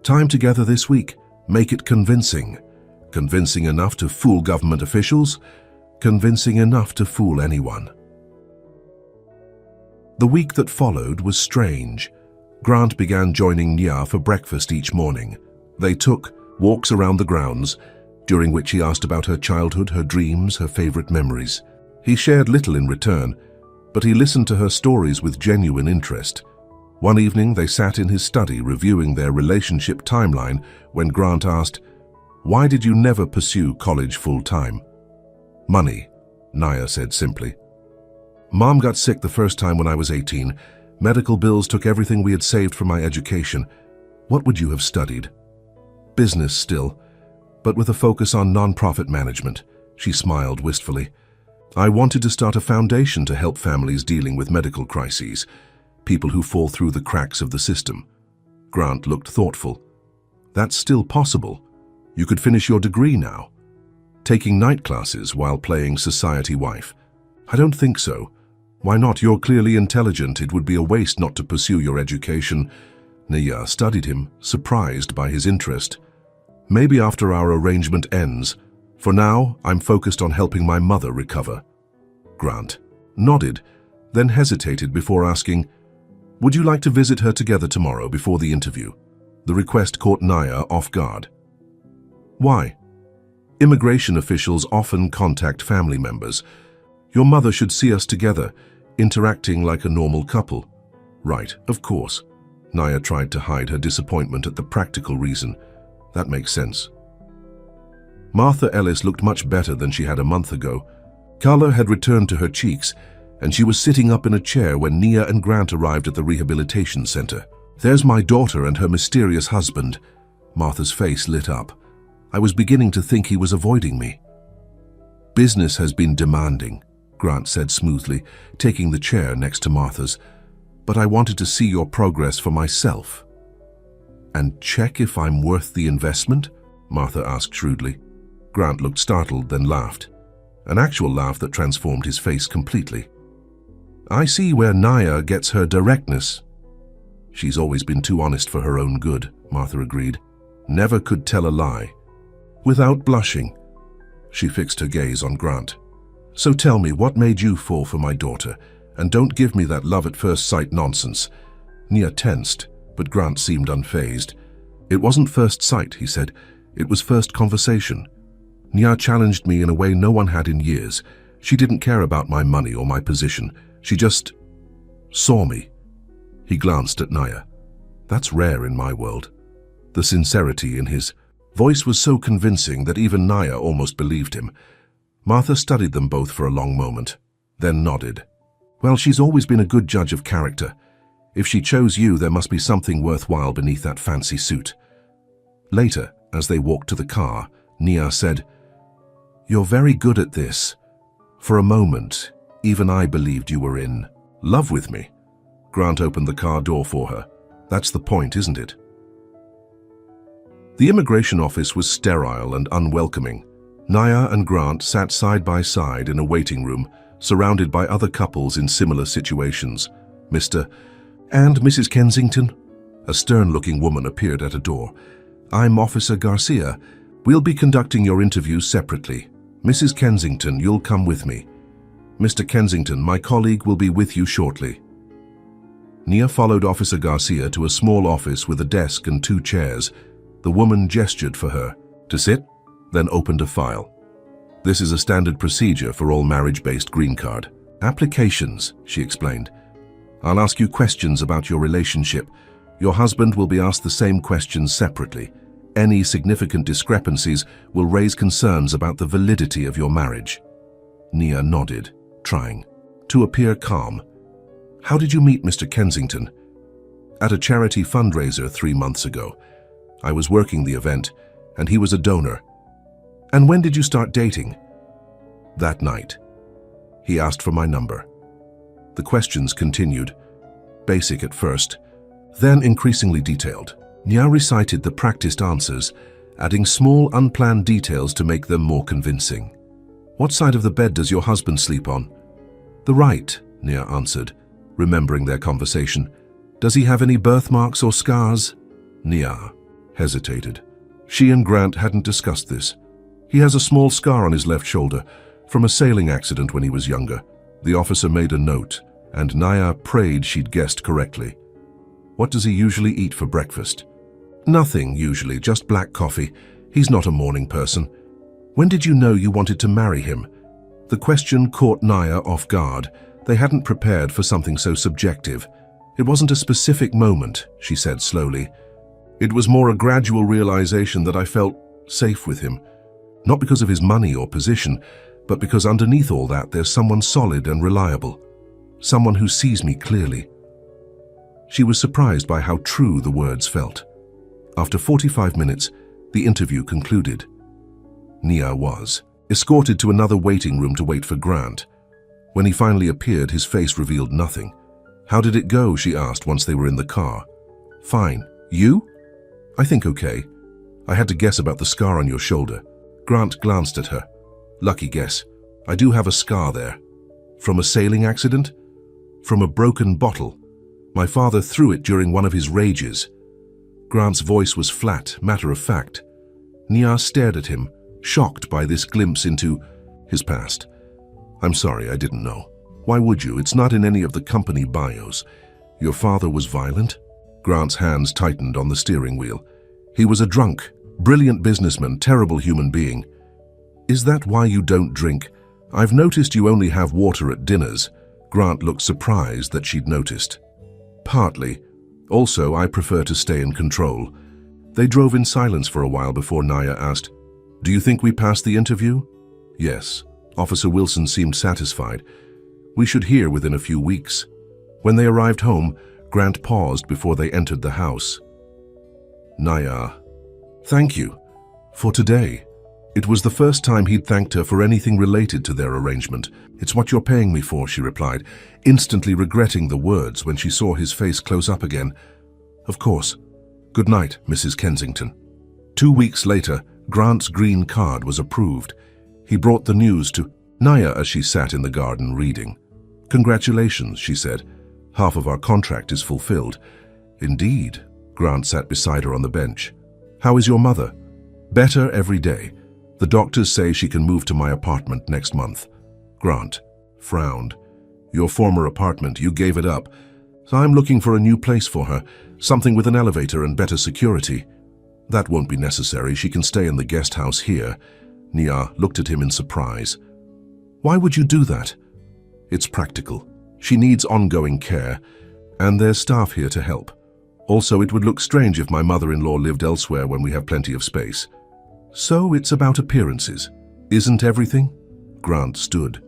time together this week. Make it convincing. Convincing enough to fool government officials, convincing enough to fool anyone." The week that followed was strange. Grant began joining Nia for breakfast each morning. They took walks around the grounds, during which he asked about her childhood, her dreams, her favorite memories. He shared little in return, but he listened to her stories with genuine interest. One evening, they sat in his study reviewing their relationship timeline when Grant asked, "Why did you never pursue college full-time?" "Money," Nia said simply. "Mom got sick the first time when I was 18. Medical bills took everything we had saved for my education. What would you have studied?" "Business still, but with a focus on non-profit management," she smiled wistfully. "I wanted to start a foundation to help families dealing with medical crises, people who fall through the cracks of the system." Grant looked thoughtful. "That's still possible. You could finish your degree now." "Taking night classes while playing society wife?" "I don't think so. Why not? You're clearly intelligent. It would be a waste not to pursue your education." Nia studied him, surprised by his interest. "Maybe after our arrangement ends. For now, I'm focused on helping my mother recover." Grant nodded, then hesitated before asking, "Would you like to visit her together tomorrow before the interview?" The request caught Nia off guard. "Why?" "Immigration officials often contact family members. Your mother should see us together, interacting like a normal couple." "Right, of course." Naya tried to hide her disappointment at the practical reason. That makes sense. Martha Ellis looked much better than she had a month ago. Color had returned to her cheeks, and she was sitting up in a chair when Nia and Grant arrived at the rehabilitation center. "There's my daughter and her mysterious husband." Martha's face lit up. "I was beginning to think he was avoiding me." "Business has been demanding," Grant said smoothly, taking the chair next to Martha's. "But I wanted to see your progress for myself." "And check if I'm worth the investment?" Martha asked shrewdly. Grant looked startled, then laughed. An actual laugh that transformed his face completely. "I see where Naya gets her directness." "She's always been too honest for her own good," Martha agreed. "Never could tell a lie." Without blushing, she fixed her gaze on Grant. "So tell me, what made you fall for my daughter? And don't give me that love-at-first-sight nonsense." Nia tensed, but Grant seemed unfazed. "It wasn't first sight," he said. "It was first conversation. Nia challenged me in a way no one had in years. She didn't care about my money or my position. She just saw me." He glanced at Naya. "That's rare in my world." The sincerity in his voice was so convincing that even Naya almost believed him. Martha studied them both for a long moment, then nodded. "Well, she's always been a good judge of character. If she chose you, there must be something worthwhile beneath that fancy suit." Later, as they walked to the car, Nia said, "You're very good at this. For a moment, even I believed you were in love with me." Grant opened the car door for her. "That's the point, isn't it?" The immigration office was sterile and unwelcoming. Naya and Grant sat side by side in a waiting room, surrounded by other couples in similar situations. "Mr. and Mrs. Kensington?" A stern-looking woman appeared at a door. "I'm Officer Garcia. We'll be conducting your interview separately. Mrs. Kensington, you'll come with me. Mr. Kensington, my colleague will be with you shortly." Nia followed Officer Garcia to a small office with a desk and 2 chairs. The woman gestured for her to sit, then opened a file. "This is a standard procedure for all marriage-based green card applications," she explained. "I'll ask you questions about your relationship. Your husband will be asked the same questions separately. Any significant discrepancies will raise concerns about the validity of your marriage." Nia nodded, trying to appear calm. "How did you meet Mr. Kensington?" "At a charity fundraiser 3 months ago. I was working the event, and he was a donor." "And when did you start dating?" "That night. He asked for my number." The questions continued, basic at first, then increasingly detailed. Nia recited the practiced answers, adding small, unplanned details to make them more convincing. "What side of the bed does your husband sleep on?" "The right," Nia answered, remembering their conversation. "Does he have any birthmarks or scars?" Nia hesitated. She and Grant hadn't discussed this. "He has a small scar on his left shoulder, from a sailing accident when he was younger." The officer made a note, and Naya prayed she'd guessed correctly. "What does he usually eat for breakfast?" "Nothing, usually, just black coffee. He's not a morning person." "When did you know you wanted to marry him?" The question caught Naya off guard. They hadn't prepared for something so subjective. "It wasn't a specific moment," she said slowly. "It was more a gradual realization that I felt safe with him. Not because of his money or position, but because underneath all that there's someone solid and reliable. Someone who sees me clearly." She was surprised by how true the words felt. After 45 minutes, the interview concluded. Nia was escorted to another waiting room to wait for Grant. When he finally appeared, his face revealed nothing. "How did it go?" she asked once they were in the car. "Fine. You?" "I think okay. I had to guess about the scar on your shoulder." Grant glanced at her. "Lucky guess. I do have a scar there." "From a sailing accident?" "From a broken bottle. My father threw it during one of his rages." Grant's voice was flat, matter-of-fact. Nia stared at him, shocked by this glimpse into his past. "I'm sorry, I didn't know." "Why would you? It's not in any of the company bios." "Your father was violent?" Grant's hands tightened on the steering wheel. "He was a drunk, brilliant businessman, terrible human being." "Is that why you don't drink? I've noticed you only have water at dinners." Grant looked surprised that she'd noticed. "Partly. Also, I prefer to stay in control. They drove in silence for a while before Naya asked, "Do you think we passed the interview?" "Yes." Officer Wilson seemed satisfied. "We should hear within a few weeks." When they arrived home, Grant paused before they entered the house. "Naya, thank you for today." It was the first time he'd thanked her for anything related to their arrangement. "It's what you're paying me for," she replied, instantly regretting the words when she saw his face close up again. "Of course. Good night, Mrs. Kensington." 2 weeks later, Grant's green card was approved. He brought the news to Naya as she sat in the garden reading. "Congratulations," she said. "Half of our contract is fulfilled." "Indeed." Grant sat beside her on the bench. "How is your mother?" "Better every day. The doctors say she can move to my apartment next month." Grant frowned. "Your former apartment, you gave it up. So I'm looking for a new place for her, something with an elevator and better security." "That won't be necessary. She can stay in the guest house here." Nia looked at him in surprise. "Why would you do that?" "It's practical. She needs ongoing care, and there's staff here to help. Also, it would look strange if my mother-in-law lived elsewhere when we have plenty of space." "So it's about appearances, isn't everything?" Grant stood.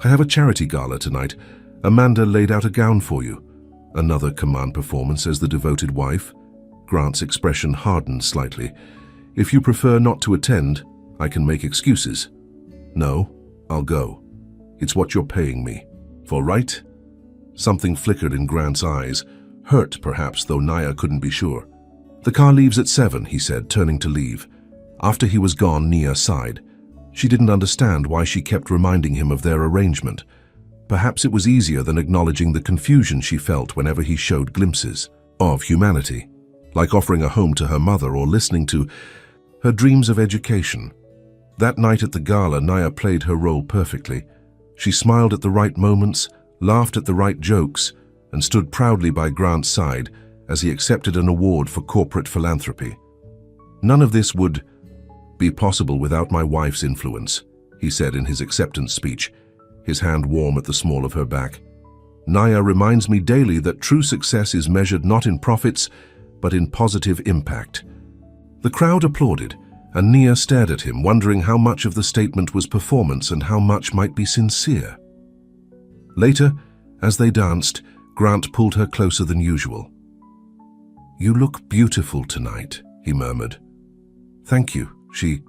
"I have a charity gala tonight. Amanda laid out a gown for you." Another command performance as the devoted wife. Grant's expression hardened slightly. "If you prefer not to attend, I can make excuses." "No, I'll go. It's what you're paying me for, right?" Something flickered in Grant's eyes, hurt perhaps, though Naya couldn't be sure. "The car leaves at 7, he said, turning to leave. After he was gone, Nia sighed. She didn't understand why she kept reminding him of their arrangement. Perhaps it was easier than acknowledging the confusion she felt whenever he showed glimpses of humanity, like offering a home to her mother or listening to her dreams of education. That night at the gala, Naya played her role perfectly. She smiled at the right moments, laughed at the right jokes, and stood proudly by Grant's side as he accepted an award for corporate philanthropy. "None of this would be possible without my wife's influence," he said in his acceptance speech, his hand warm at the small of her back. "Naya reminds me daily that true success is measured not in profits, but in positive impact." The crowd applauded, and Nia stared at him, wondering how much of the statement was performance and how much might be sincere. Later, as they danced, Grant pulled her closer than usual. "You look beautiful tonight," he murmured. "Thank you," she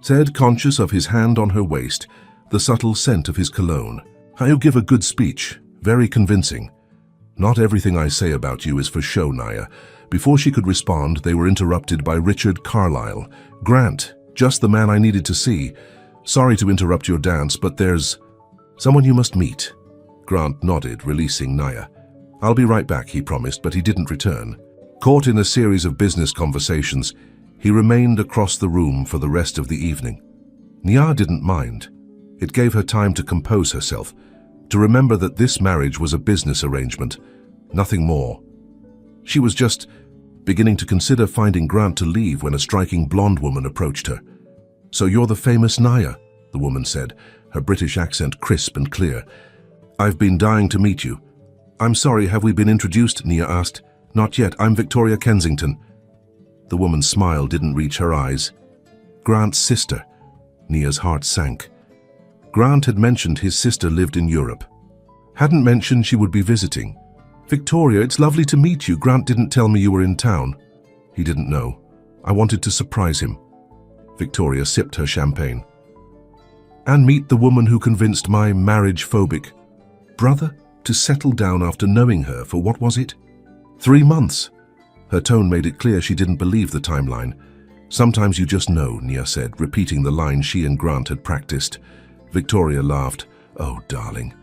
said, conscious of his hand on her waist, the subtle scent of his cologne. "You give a good speech, very convincing." "Not everything I say about you is for show, Naya." Before she could respond, they were interrupted by Richard Carlyle. "Grant, just the man I needed to see. Sorry to interrupt your dance, but there's someone you must meet." Grant nodded, releasing Naya. "I'll be right back," he promised, but he didn't return. Caught in a series of business conversations, he remained across the room for the rest of the evening. Nia didn't mind. It gave her time to compose herself, to remember that this marriage was a business arrangement, nothing more. She was just beginning to consider finding Grant to leave when a striking blonde woman approached her. "So you're the famous Naya," the woman said, her British accent crisp and clear. "I've been dying to meet you." "I'm sorry, have we been introduced?" Nia asked. "Not yet, I'm Victoria Kensington." The woman's smile didn't reach her eyes. "Grant's sister." Nia's heart sank. Grant had mentioned his sister lived in Europe. Hadn't mentioned she would be visiting. "Victoria, it's lovely to meet you. Grant didn't tell me you were in town." He didn't know. "I wanted to surprise him." Victoria sipped her champagne. "And meet the woman who convinced my marriage-phobic brother to settle down after knowing her for, what was it? 3 months. Her tone made it clear she didn't believe the timeline. "Sometimes you just know," Nia said, repeating the line she and Grant had practiced. Victoria laughed. "Oh, darling.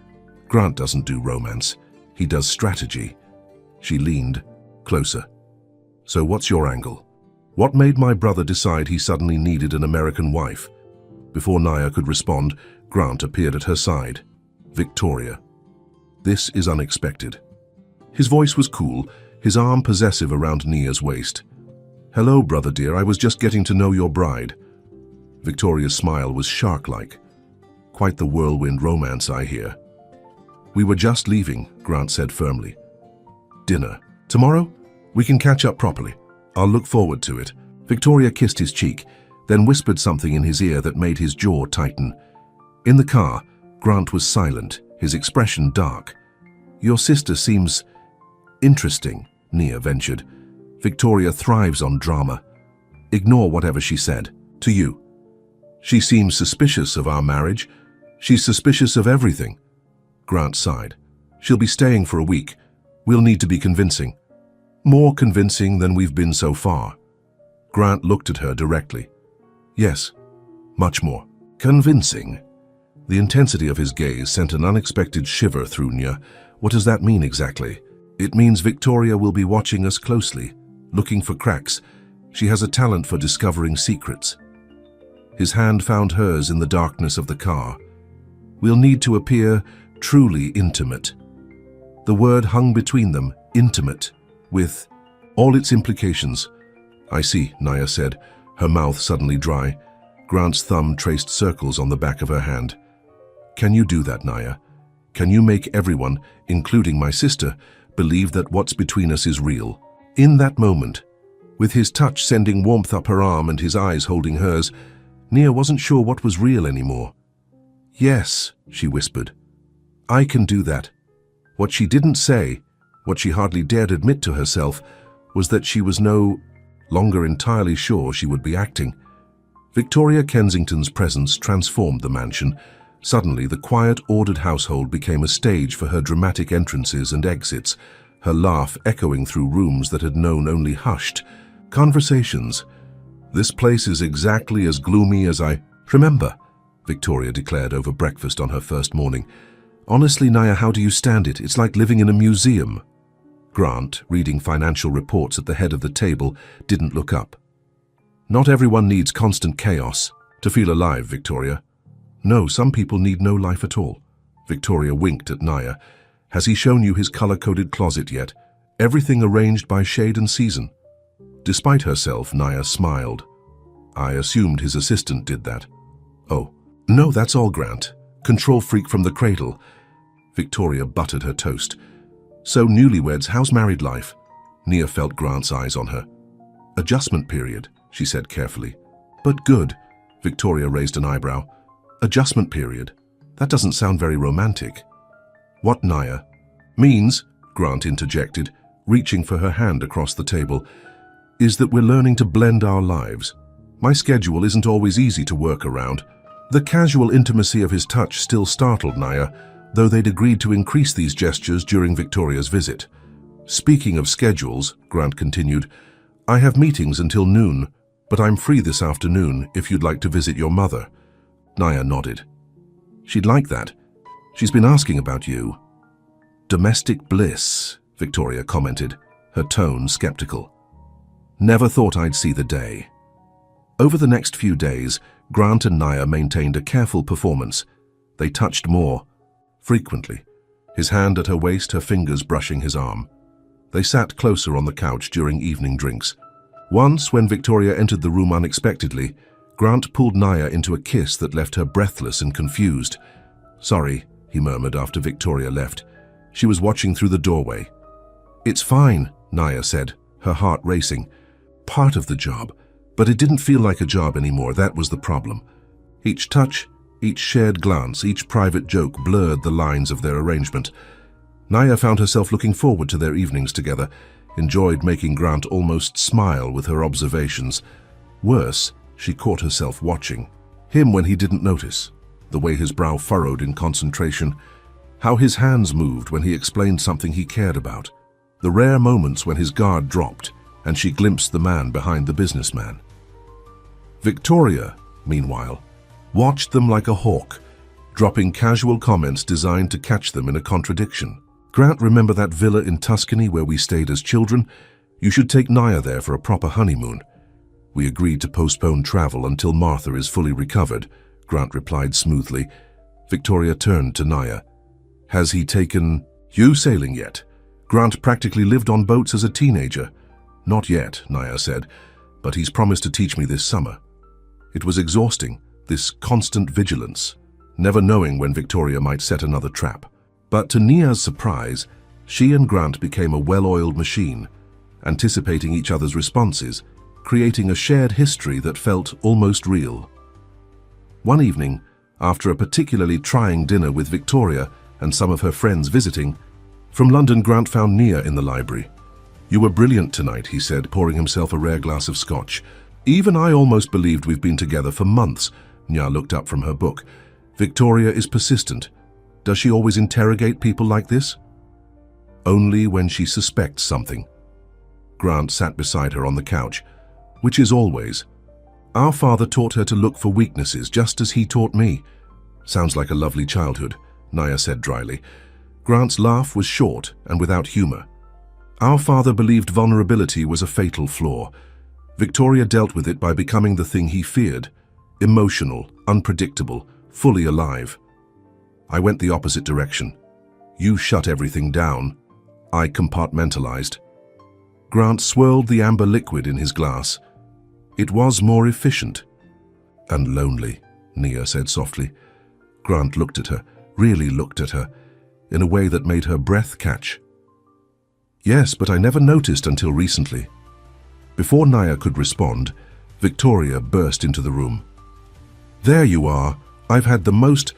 Grant doesn't do romance. He does strategy." She leaned closer. "So what's your angle? What made my brother decide he suddenly needed an American wife?" Before Nia could respond, Grant appeared at her side. "Victoria, this is unexpected." His voice was cool, his arm possessive around Nia's waist. "Hello, brother dear, I was just getting to know your bride." Victoria's smile was shark-like. "Quite the whirlwind romance, I hear." "We were just leaving," Grant said firmly. "Dinner Tomorrow, we can catch up properly. I'll look forward to it. Victoria kissed his cheek, then whispered something in his ear that made his jaw tighten. In the car, Grant was silent, his expression dark. Your sister seems interesting, Nia ventured. Victoria thrives on drama. Ignore whatever she said. To you. She seems suspicious of our marriage. She's suspicious of everything. Grant sighed. She'll be staying for a week. We'll need to be convincing. More convincing than we've been so far. Grant looked at her directly. Yes, much more. Convincing. The intensity of his gaze sent an unexpected shiver through Nia. What does that mean exactly? It means Victoria will be watching us closely, looking for cracks. She has a talent for discovering secrets. His hand found hers in the darkness of the car. We'll need to appear truly intimate. The word hung between them, intimate, with all its implications. I see, Nia said, her mouth suddenly dry. Grant's thumb traced circles on the back of her hand. Can you do that, Nia? Can you make everyone, including my sister, believe that what's between us is real? In that moment, with his touch sending warmth up her arm and his eyes holding hers, Nia wasn't sure what was real anymore. Yes, she whispered. I can do that. What she didn't say, what she hardly dared admit to herself, was that she was no longer entirely sure she would be acting. Victoria Kensington's presence transformed the mansion. Suddenly, the quiet, ordered household became a stage for her dramatic entrances and exits, her laugh echoing through rooms that had known only hushed conversations. This place is exactly as gloomy as I remember, Victoria declared over breakfast on her first morning. Honestly, Nia, how do you stand it? It's like living in a museum. Grant, reading financial reports at the head of the table, didn't look up. Not everyone needs constant chaos to feel alive, Victoria. No, some people need no life at all. Victoria winked at Nia. Has he shown you his color-coded closet yet? Everything arranged by shade and season. Despite herself, Nia smiled. I assumed his assistant did that. Oh, no, that's all, Grant. Control freak from the cradle. Victoria buttered her toast. So, newlyweds, how's married life? Nia felt Grant's eyes on her. Adjustment period, she said carefully. But good. Victoria raised an eyebrow. Adjustment period? That doesn't sound very romantic. What, Nia? Means, Grant interjected, reaching for her hand across the table, is that we're learning to blend our lives. My schedule isn't always easy to work around. The casual intimacy of his touch still startled Nia, though they'd agreed to increase these gestures during Victoria's visit. Speaking of schedules, Grant continued, I have meetings until noon, but I'm free this afternoon if you'd like to visit your mother. Nia nodded. She'd like that. She's been asking about you. Domestic bliss, Victoria commented, her tone skeptical. Never thought I'd see the day. Over the next few days, Grant and Nia maintained a careful performance. They touched more, frequently, his hand at her waist, her fingers brushing his arm. They sat closer on the couch during evening drinks. Once, when Victoria entered the room unexpectedly, Grant pulled Nia into a kiss that left her breathless and confused. Sorry, he murmured after Victoria left. She was watching through the doorway. It's fine, Nia said, her heart racing. Part of the job. But it didn't feel like a job anymore, that was the problem. Each touch, each shared glance, each private joke blurred the lines of their arrangement. Nia found herself looking forward to their evenings together, enjoyed making Grant almost smile with her observations. Worse, she caught herself watching him when he didn't notice, the way his brow furrowed in concentration, how his hands moved when he explained something he cared about, the rare moments when his guard dropped and she glimpsed the man behind the businessman. Victoria, meanwhile, watched them like a hawk, dropping casual comments designed to catch them in a contradiction. Grant, remember that villa in Tuscany where we stayed as children? You should take Nia there for a proper honeymoon. We agreed to postpone travel until Martha is fully recovered, Grant replied smoothly. Victoria turned to Nia. Has he taken you sailing yet? Grant practically lived on boats as a teenager. Not yet, Nia said, but he's promised to teach me this summer. It was exhausting, this constant vigilance, never knowing when Victoria might set another trap. But to Nia's surprise, She and Grant became a well-oiled machine, anticipating each other's responses, creating a shared history that felt almost real. One evening, after a particularly trying dinner with Victoria and some of her friends visiting, from London, Grant found Nia in the library. "You were brilliant tonight," he said, pouring himself a rare glass of scotch. "Even I almost believed we've been together for months." Nia looked up from her book. "Victoria is persistent. Does she always interrogate people like this?" "Only when she suspects something." Grant sat beside her on the couch. "Which is always. Our father taught her to look for weaknesses, just as he taught me." "Sounds like a lovely childhood," Nia said dryly. Grant's laugh was short and without humor. "Our father believed vulnerability was a fatal flaw. Victoria dealt with it by becoming the thing he feared. Emotional, unpredictable, fully alive. I went the opposite direction. You shut everything down. I compartmentalized." Grant swirled the amber liquid in his glass. "It was more efficient." "And lonely," Nia said softly. Grant looked at her, really looked at her, in a way that made her breath catch. "Yes, but I never noticed until recently." Before Nia could respond, Victoria burst into the room. "There you are. I've had the most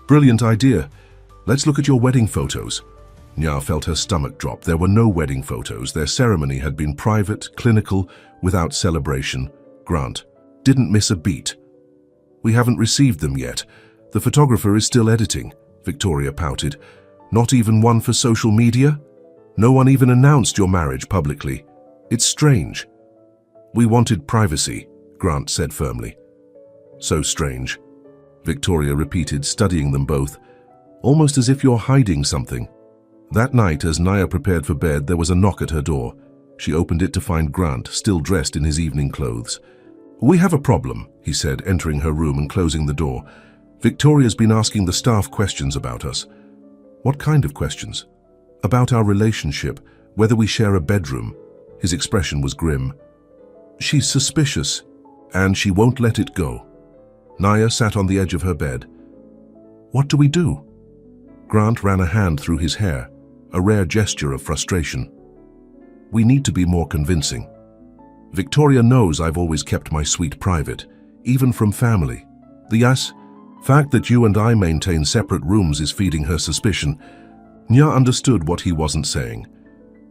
brilliant idea. Let's look at your wedding photos." Nia felt her stomach drop. There were no wedding photos. Their ceremony had been private, clinical, without celebration. Grant didn't miss a beat. "We haven't received them yet. The photographer is still editing," Victoria pouted. "Not even one for social media? No one even announced your marriage publicly. It's strange." "We wanted privacy," Grant said firmly. "So strange," Victoria repeated, studying them both, "almost as if you're hiding something." That night, as Nia prepared for bed, there was a knock at her door. She opened it to find Grant, still dressed in his evening clothes. "We have a problem," he said, entering her room and closing the door. "Victoria's been asking the staff questions about us." "What kind of questions?" "About our relationship, whether we share a bedroom." His expression was grim. "She's suspicious, and she won't let it go." Nia sat on the edge of her bed. "What do we do?" Grant ran a hand through his hair, a rare gesture of frustration. "We need to be more convincing. Victoria knows I've always kept my suite private, even from family. The fact that you and I maintain separate rooms is feeding her suspicion." Nia understood what he wasn't saying.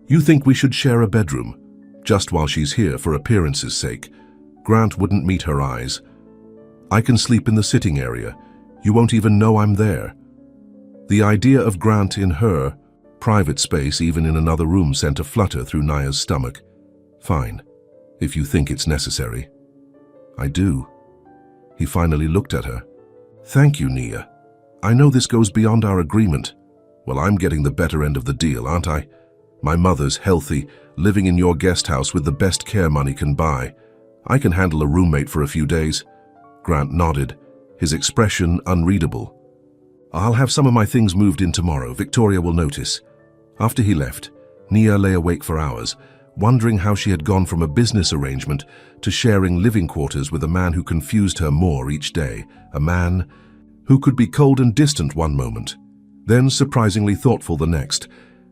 "You think we should share a bedroom, just while she's here for appearance's sake?" Grant wouldn't meet her eyes. "I can sleep in the sitting area. You won't even know I'm there." The idea of Grant in her private space, even in another room, sent a flutter through Nia's stomach. "Fine, if you think it's necessary." "I do." He finally looked at her. "Thank you, Nia. I know this goes beyond our agreement. Well, I'm getting the better end of the deal, aren't I? My mother's healthy, living in your guest house with the best care money can buy. I can handle a roommate for a few days." Grant nodded, his expression unreadable. "I'll have some of my things moved in tomorrow. Victoria will notice." After he left, Nia lay awake for hours, wondering how she had gone from a business arrangement to sharing living quarters with a man who confused her more each day, a man who could be cold and distant one moment, then surprisingly thoughtful the next,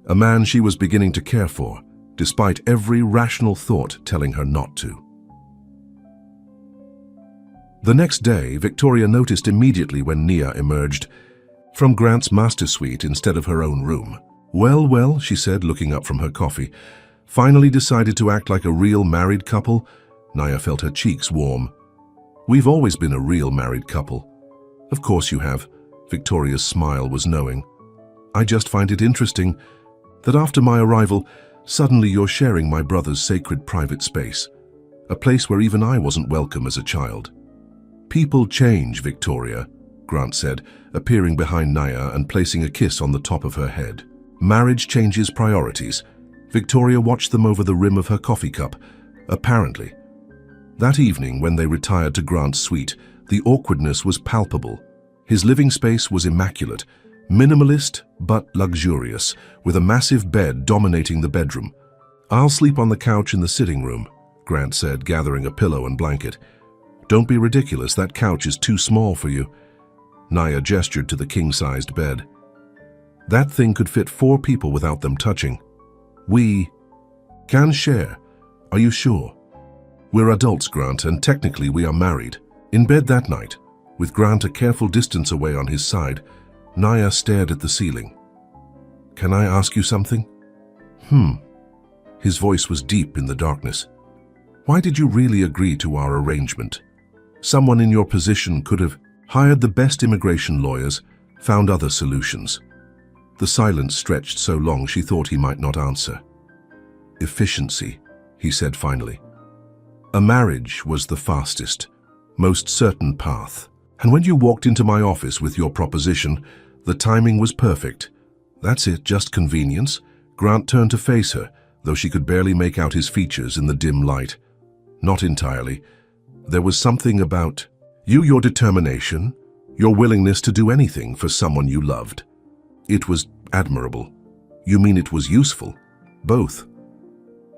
a man she was beginning to care for, despite every rational thought telling her not to. The next day, Victoria noticed immediately when Nia emerged from Grant's master suite instead of her own room. "Well, well," she said, looking up from her coffee. "Finally decided to act like a real married couple?" Nia felt her cheeks warm. "We've always been a real married couple." "Of course you have." Victoria's smile was knowing. "I just find it interesting that after my arrival, suddenly you're sharing my brother's sacred private space, a place where even I wasn't welcome as a child." "People change, Victoria," Grant said, appearing behind Nia and placing a kiss on the top of her head. "Marriage changes priorities." Victoria watched them over the rim of her coffee cup. Apparently. That evening, when they retired to Grant's suite, the awkwardness was palpable. His living space was immaculate, minimalist but luxurious, with a massive bed dominating the bedroom. "I'll sleep on the couch in the sitting room," Grant said, gathering a pillow and blanket. "Don't be ridiculous, that couch is too small for you." Nia gestured to the king-sized bed. That thing could fit 4 people without them touching. We can share. Are you sure? We're adults, Grant, and technically we are married. In bed that night, with Grant a careful distance away on his side, Naya stared at the ceiling. Can I ask you something? His voice was deep in the darkness. Why did you really agree to our arrangement? Someone in your position could have hired the best immigration lawyers, found other solutions. The silence stretched so long she thought he might not answer. Efficiency, he said finally. A marriage was the fastest, most certain path. And when you walked into my office with your proposition, the timing was perfect. That's it, just convenience. Grant turned to face her, though she could barely make out his features in the dim light. Not entirely. There was something about you, your determination, your willingness to do anything for someone you loved. It was admirable. You mean it was useful? Both.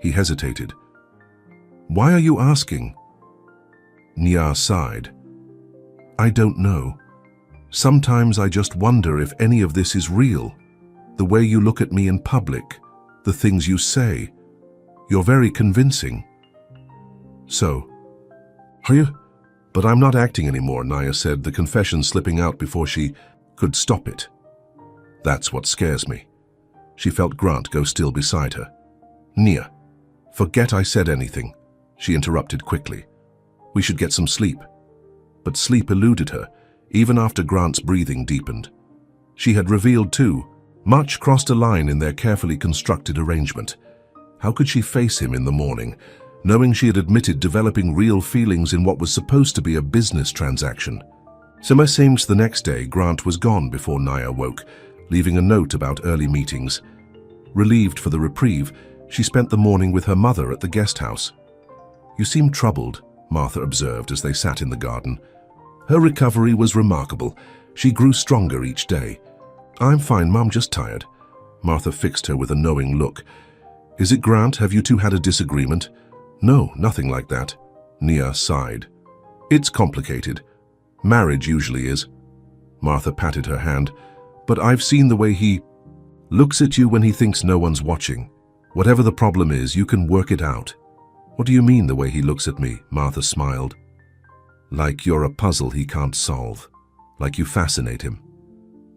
He hesitated. Why are you asking? Nia sighed. I don't know. Sometimes I just wonder if any of this is real. The way you look at me in public, the things you say. You're very convincing. So, are you? But I'm not acting anymore, Naya said, the confession slipping out before she could stop it. That's what scares me. She felt Grant go still beside her. Nia, forget I said anything, she interrupted quickly. We should get some sleep. But sleep eluded her, even after Grant's breathing deepened. She had revealed too, much crossed a line in their carefully constructed arrangement. How could she face him in the morning, knowing she had admitted developing real feelings in what was supposed to be a business transaction? So it seems the next day Grant was gone before Naya woke, leaving a note about early meetings. Relieved for the reprieve, she spent the morning with her mother at the guest house. You seem troubled, Martha observed as they sat in the garden. Her recovery was remarkable. She grew stronger each day. I'm fine, Mum, just tired. Martha fixed her with a knowing look. Is it Grant? Have you two had a disagreement? No, nothing like that. Nia sighed. It's complicated. Marriage usually is. Martha patted her hand. But I've seen the way he looks at you when he thinks no one's watching. Whatever the problem is, you can work it out. What do you mean the way he looks at me? Martha smiled. Like you're a puzzle he can't solve. Like you fascinate him.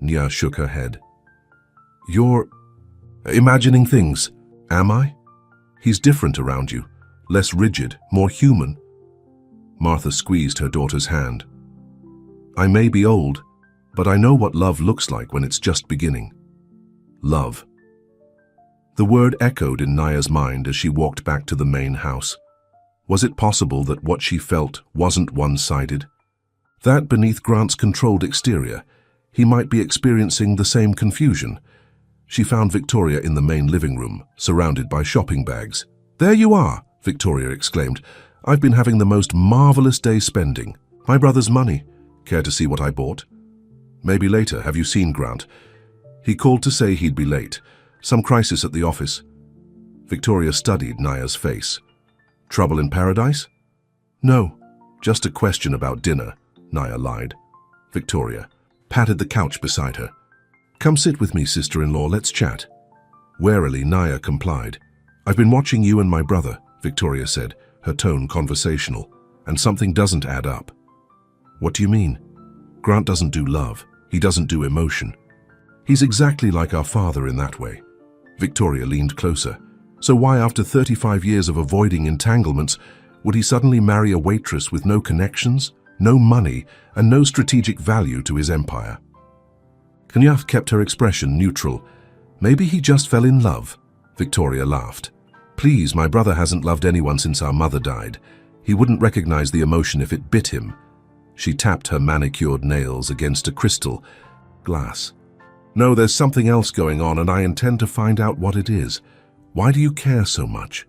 Nia shook her head. You're imagining things. Am I? He's different around you. Less rigid, more human. Martha squeezed her daughter's hand. I may be old, but I know what love looks like when it's just beginning. Love. The word echoed in Naya's mind as she walked back to the main house. Was it possible that what she felt wasn't one-sided? That beneath Grant's controlled exterior, he might be experiencing the same confusion. She found Victoria in the main living room, surrounded by shopping bags. There you are, Victoria exclaimed. I've been having the most marvelous day spending. My brother's money. Care to see what I bought? Maybe later. Have you seen Grant? He called to say he'd be late. Some crisis at the office. Victoria studied Naya's face. Trouble in paradise? No, just a question about dinner, Naya lied. Victoria patted the couch beside her. Come sit with me, sister-in-law, let's chat. Warily, Naya complied. I've been watching you and my brother, Victoria said, her tone conversational, and something doesn't add up. What do you mean? Grant doesn't do love. He doesn't do emotion. He's exactly like our father in that way. Victoria leaned closer. So why, after 35 years of avoiding entanglements, would he suddenly marry a waitress with no connections, no money, and no strategic value to his empire? Kanyaf kept her expression neutral. Maybe he just fell in love. Victoria laughed. Please, my brother hasn't loved anyone since our mother died. He wouldn't recognize the emotion if it bit him. She tapped her manicured nails against a crystal glass. No, there's something else going on, and I intend to find out what it is. Why do you care so much?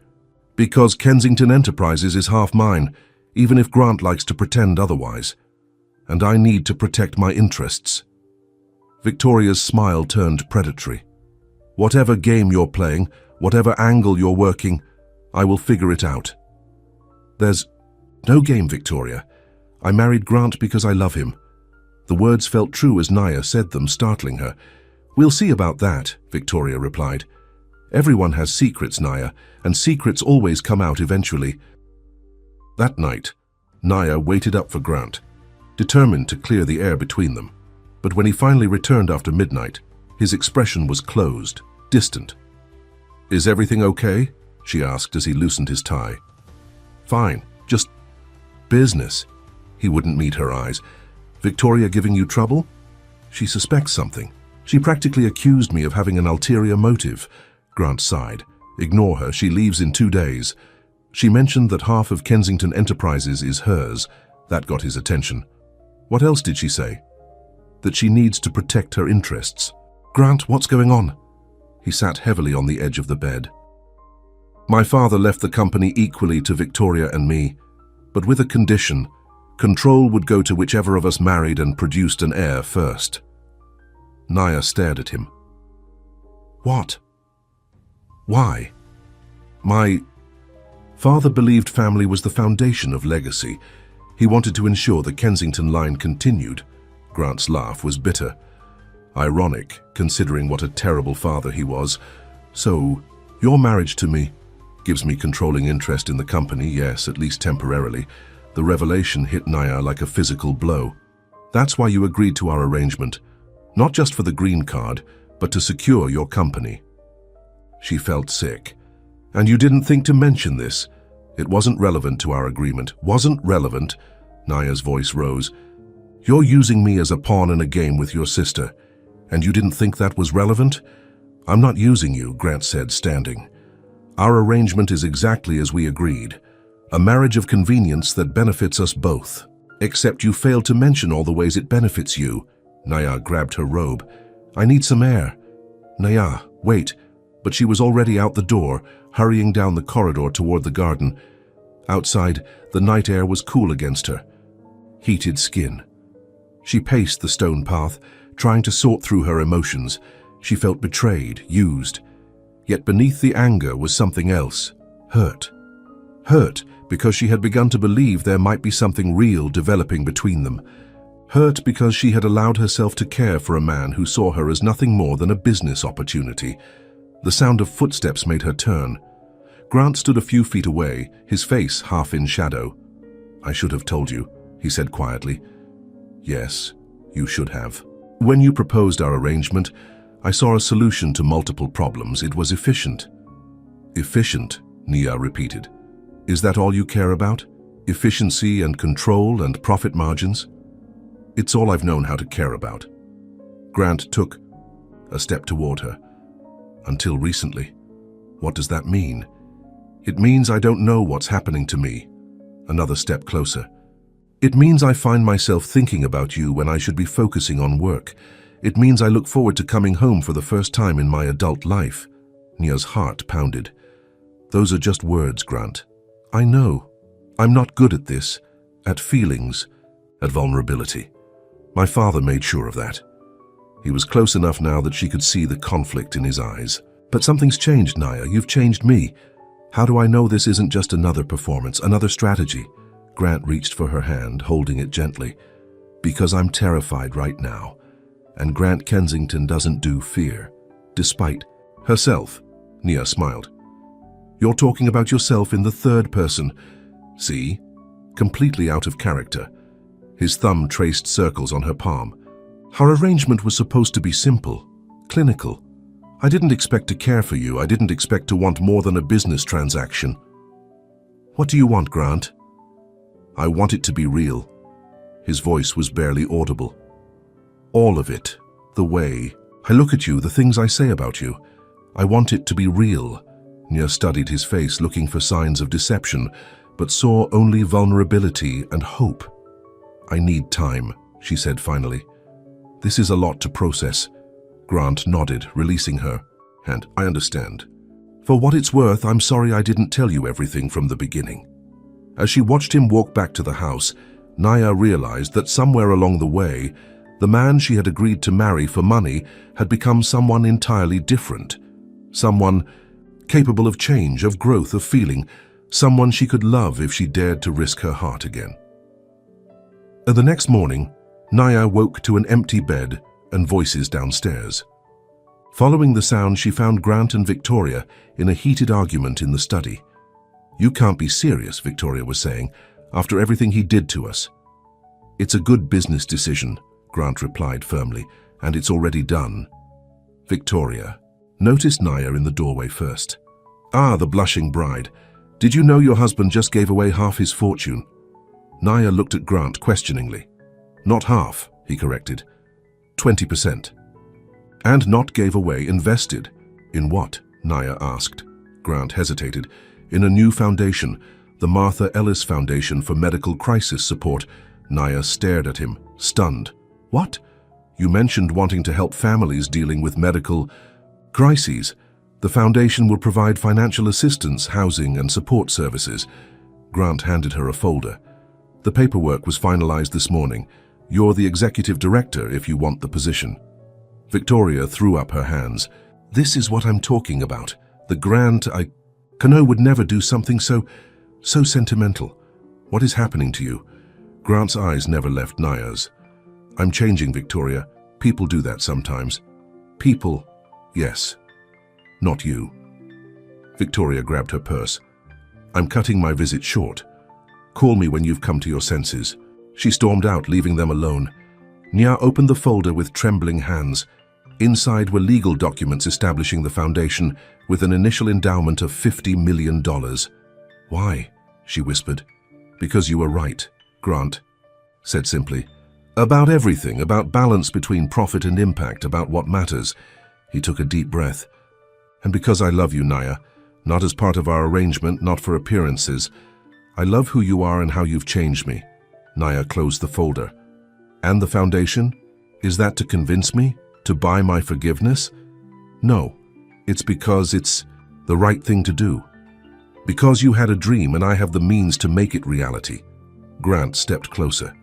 Because Kensington Enterprises is half mine, even if Grant likes to pretend otherwise. And I need to protect my interests. Victoria's smile turned predatory. Whatever game you're playing, whatever angle you're working, I will figure it out. There's no game, Victoria. I married Grant because I love him. The words felt true as Naya said them, startling her. "We'll see about that," Victoria replied. "Everyone has secrets, Naya, and secrets always come out eventually." That night, Naya waited up for Grant, determined to clear the air between them. But when he finally returned after midnight, his expression was closed, distant. "Is everything okay?" she asked as he loosened his tie. "Fine, just business." He wouldn't meet her eyes. "Victoria giving you trouble?" "She suspects something. She practically accused me of having an ulterior motive." Grant sighed. "Ignore her, she leaves in 2 days. She mentioned that half of Kensington Enterprises is hers." That got his attention. "What else did she say?" "That she needs to protect her interests." "Grant, what's going on?" He sat heavily on the edge of the bed. "My father left the company equally to Victoria and me, but with a condition. Control would go to whichever of us married and produced an heir first." Naya stared at him. "What? Why?" "My father believed family was the foundation of legacy. He wanted to ensure the Kensington line continued." Grant's laugh was bitter. Ironic, considering what a terrible father he was. "So, your marriage to me gives me controlling interest in the company, yes, at least temporarily." The revelation hit Naya like a physical blow. "That's why you agreed to our arrangement, not just for the green card, but to secure your company." She felt sick. "And you didn't think to mention this? It wasn't relevant to our agreement." "Wasn't relevant?" Naya's voice rose. "You're using me as a pawn in a game with your sister, and you didn't think that was relevant?" "I'm not using you," Grant said, standing. "Our arrangement is exactly as we agreed. A marriage of convenience that benefits us both. Except you failed to mention all the ways it benefits you." Naya grabbed her robe. "I need some air." "Naya, wait." But she was already out the door, hurrying down the corridor toward the garden. Outside, the night air was cool against her. Heated skin. She paced the stone path, trying to sort through her emotions. She felt betrayed, used. Yet beneath the anger was something else. Hurt. Hurt because she had begun to believe there might be something real developing between them. Hurt because she had allowed herself to care for a man who saw her as nothing more than a business opportunity. The sound of footsteps made her turn. Grant stood a few feet away, his face half in shadow. "I should have told you," he said quietly. "Yes, you should have. When you proposed our arrangement, I saw a solution to multiple problems. It was efficient." "Efficient," Nia repeated. "Is that all you care about? Efficiency and control and profit margins?" "It's all I've known how to care about." Grant took a step toward her. "Until recently." "What does that mean?" "It means I don't know what's happening to me." Another step closer. "It means I find myself thinking about you when I should be focusing on work. It means I look forward to coming home for the first time in my adult life." Nia's heart pounded. "Those are just words, Grant. I know. I'm not good at this, at feelings, at vulnerability. My father made sure of that." He was close enough now that she could see the conflict in his eyes. "But something's changed, Naya. You've changed me. How do I know this isn't just another performance, another strategy?" Grant reached for her hand, holding it gently. "Because I'm terrified right now. And Grant Kensington doesn't do fear. Despite herself." Nia smiled. "You're talking about yourself in the third person. See? Completely out of character." His thumb traced circles on her palm. "Our arrangement was supposed to be simple, clinical. I didn't expect to care for you. I didn't expect to want more than a business transaction." "What do you want, Grant?" "I want it to be real." His voice was barely audible. "All of it. The way I look at you, the things I say about you. I want it to be real." Nia studied his face, looking for signs of deception, but saw only vulnerability and hope. "I need time," she said finally. "This is a lot to process." Grant nodded, releasing her. "And I understand. For what it's worth, I'm sorry I didn't tell you everything from the beginning." As she watched him walk back to the house, Naya realized that somewhere along the way, the man she had agreed to marry for money had become someone entirely different. Someone capable of change, of growth, of feeling. Someone she could love if she dared to risk her heart again. The next morning, Naya woke to an empty bed and voices downstairs. Following the sound, she found Grant and Victoria in a heated argument in the study. "You can't be serious," Victoria was saying, "after everything he did to us." "It's a good business decision," Grant replied firmly, "and it's already done." Victoria noticed Naya in the doorway first. "Ah, the blushing bride. Did you know your husband just gave away half his fortune?" Naya looked at Grant questioningly. "Not half," he corrected. 20%. "And not gave away, invested." "In what?" Naya asked. Grant hesitated. "In a new foundation, the Martha Ellis Foundation for Medical Crisis Support." Naya stared at him, stunned. "What? You mentioned wanting to help families dealing with medical crises. The foundation will provide financial assistance, housing, and support services." Grant handed her a folder. "The paperwork was finalized this morning. You're the executive director if you want the position." Victoria threw up her hands. "This is what I'm talking about. The grant Kano would never do something so sentimental. What is happening to you?" Grant's eyes never left Naya's. "I'm changing, Victoria. People do that sometimes." "People? Yes. Not you." Victoria grabbed her purse. "I'm cutting my visit short. Call me when you've come to your senses." She stormed out, leaving them alone. Nya opened the folder with trembling hands. Inside were legal documents establishing the foundation with an initial endowment of $50 million. "Why?" she whispered. "Because you were right," Grant said simply. "About everything, about balance between profit and impact, about what matters." He took a deep breath. "And because I love you, Naya, not as part of our arrangement, not for appearances. I love who you are and how you've changed me." Naya closed the folder. "And the foundation? Is that to convince me? To buy my forgiveness?" "No, it's because it's the right thing to do. Because you had a dream and I have the means to make it reality." Grant stepped closer.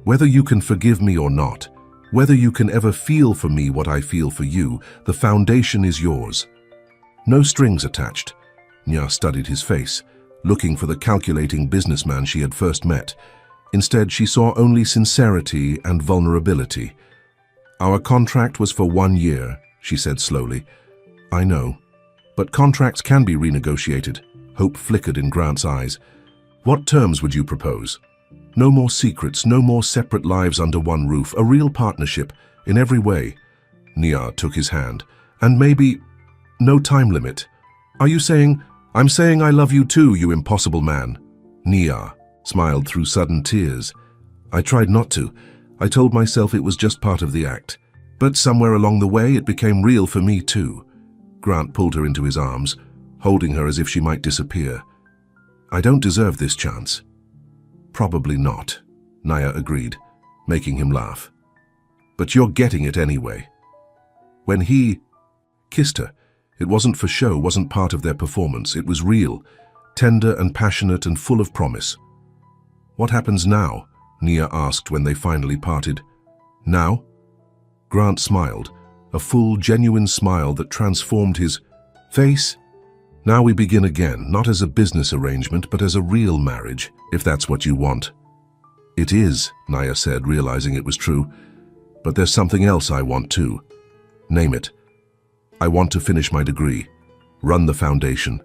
"Whether you can forgive me or not, whether you can ever feel for me what I feel for you, the foundation is yours. No strings attached." Nya studied his face, looking for the calculating businessman she had first met. Instead, she saw only sincerity and vulnerability. "Our contract was for 1 year," she said slowly. "I know. But contracts can be renegotiated." Hope flickered in Grant's eyes. "What terms would you propose?" "No more secrets, no more separate lives under one roof, a real partnership, in every way." Nia took his hand. "And maybe no time limit." "Are you saying—" "I'm saying I love you too, you impossible man." Nia smiled through sudden tears. "I tried not to. I told myself it was just part of the act. But somewhere along the way, it became real for me too." Grant pulled her into his arms, holding her as if she might disappear. "I don't deserve this chance." "Probably not," Naya agreed, making him laugh. "But you're getting it anyway." When he kissed her, it wasn't for show, wasn't part of their performance. It was real, tender and passionate and full of promise. "What happens now?" Nia asked when they finally parted. "Now?" Grant smiled, a full, genuine smile that transformed his face. "Now we begin again, not as a business arrangement, but as a real marriage, if that's what you want." "It is," Naya said, realizing it was true. "But there's something else I want too." "Name it." "I want to finish my degree, run the foundation,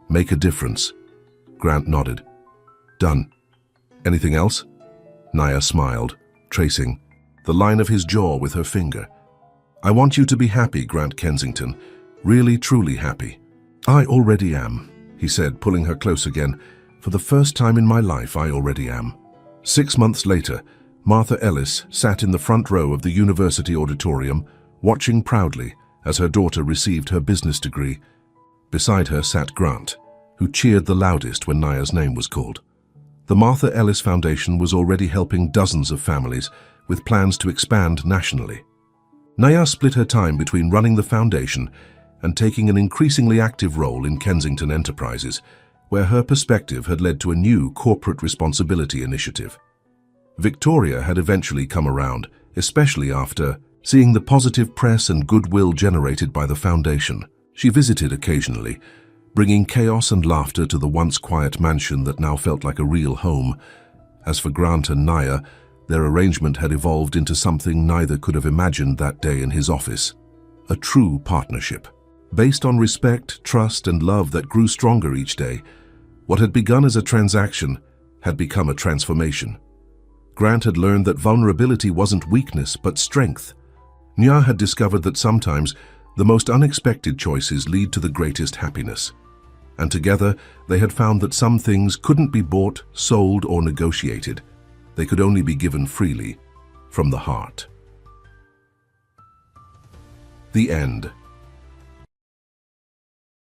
make a difference." Grant nodded. "Done. Anything else?" Naya smiled, tracing the line of his jaw with her finger. "I want you to be happy, Grant Kensington, really, truly happy." "I already am," he said, pulling her close again. "For the first time in my life, I already am." 6 months later, Martha Ellis sat in the front row of the university auditorium, watching proudly as her daughter received her business degree. Beside her sat Grant, who cheered the loudest when Naya's name was called. The Martha Ellis Foundation was already helping dozens of families, with plans to expand nationally. Naya split her time between running the foundation and taking an increasingly active role in Kensington Enterprises, where her perspective had led to a new corporate responsibility initiative. Victoria had eventually come around, especially after seeing the positive press and goodwill generated by the foundation. She visited occasionally, bringing chaos and laughter to the once quiet mansion that now felt like a real home. As for Grant and Naya, their arrangement had evolved into something neither could have imagined that day in his office. a true partnership. Based on respect, trust, and love that grew stronger each day, what had begun as a transaction had become a transformation. Grant had learned that vulnerability wasn't weakness, but strength. Nya had discovered that sometimes the most unexpected choices lead to the greatest happiness. And together, they had found that some things couldn't be bought, sold, or negotiated. They could only be given freely, from the heart. The end.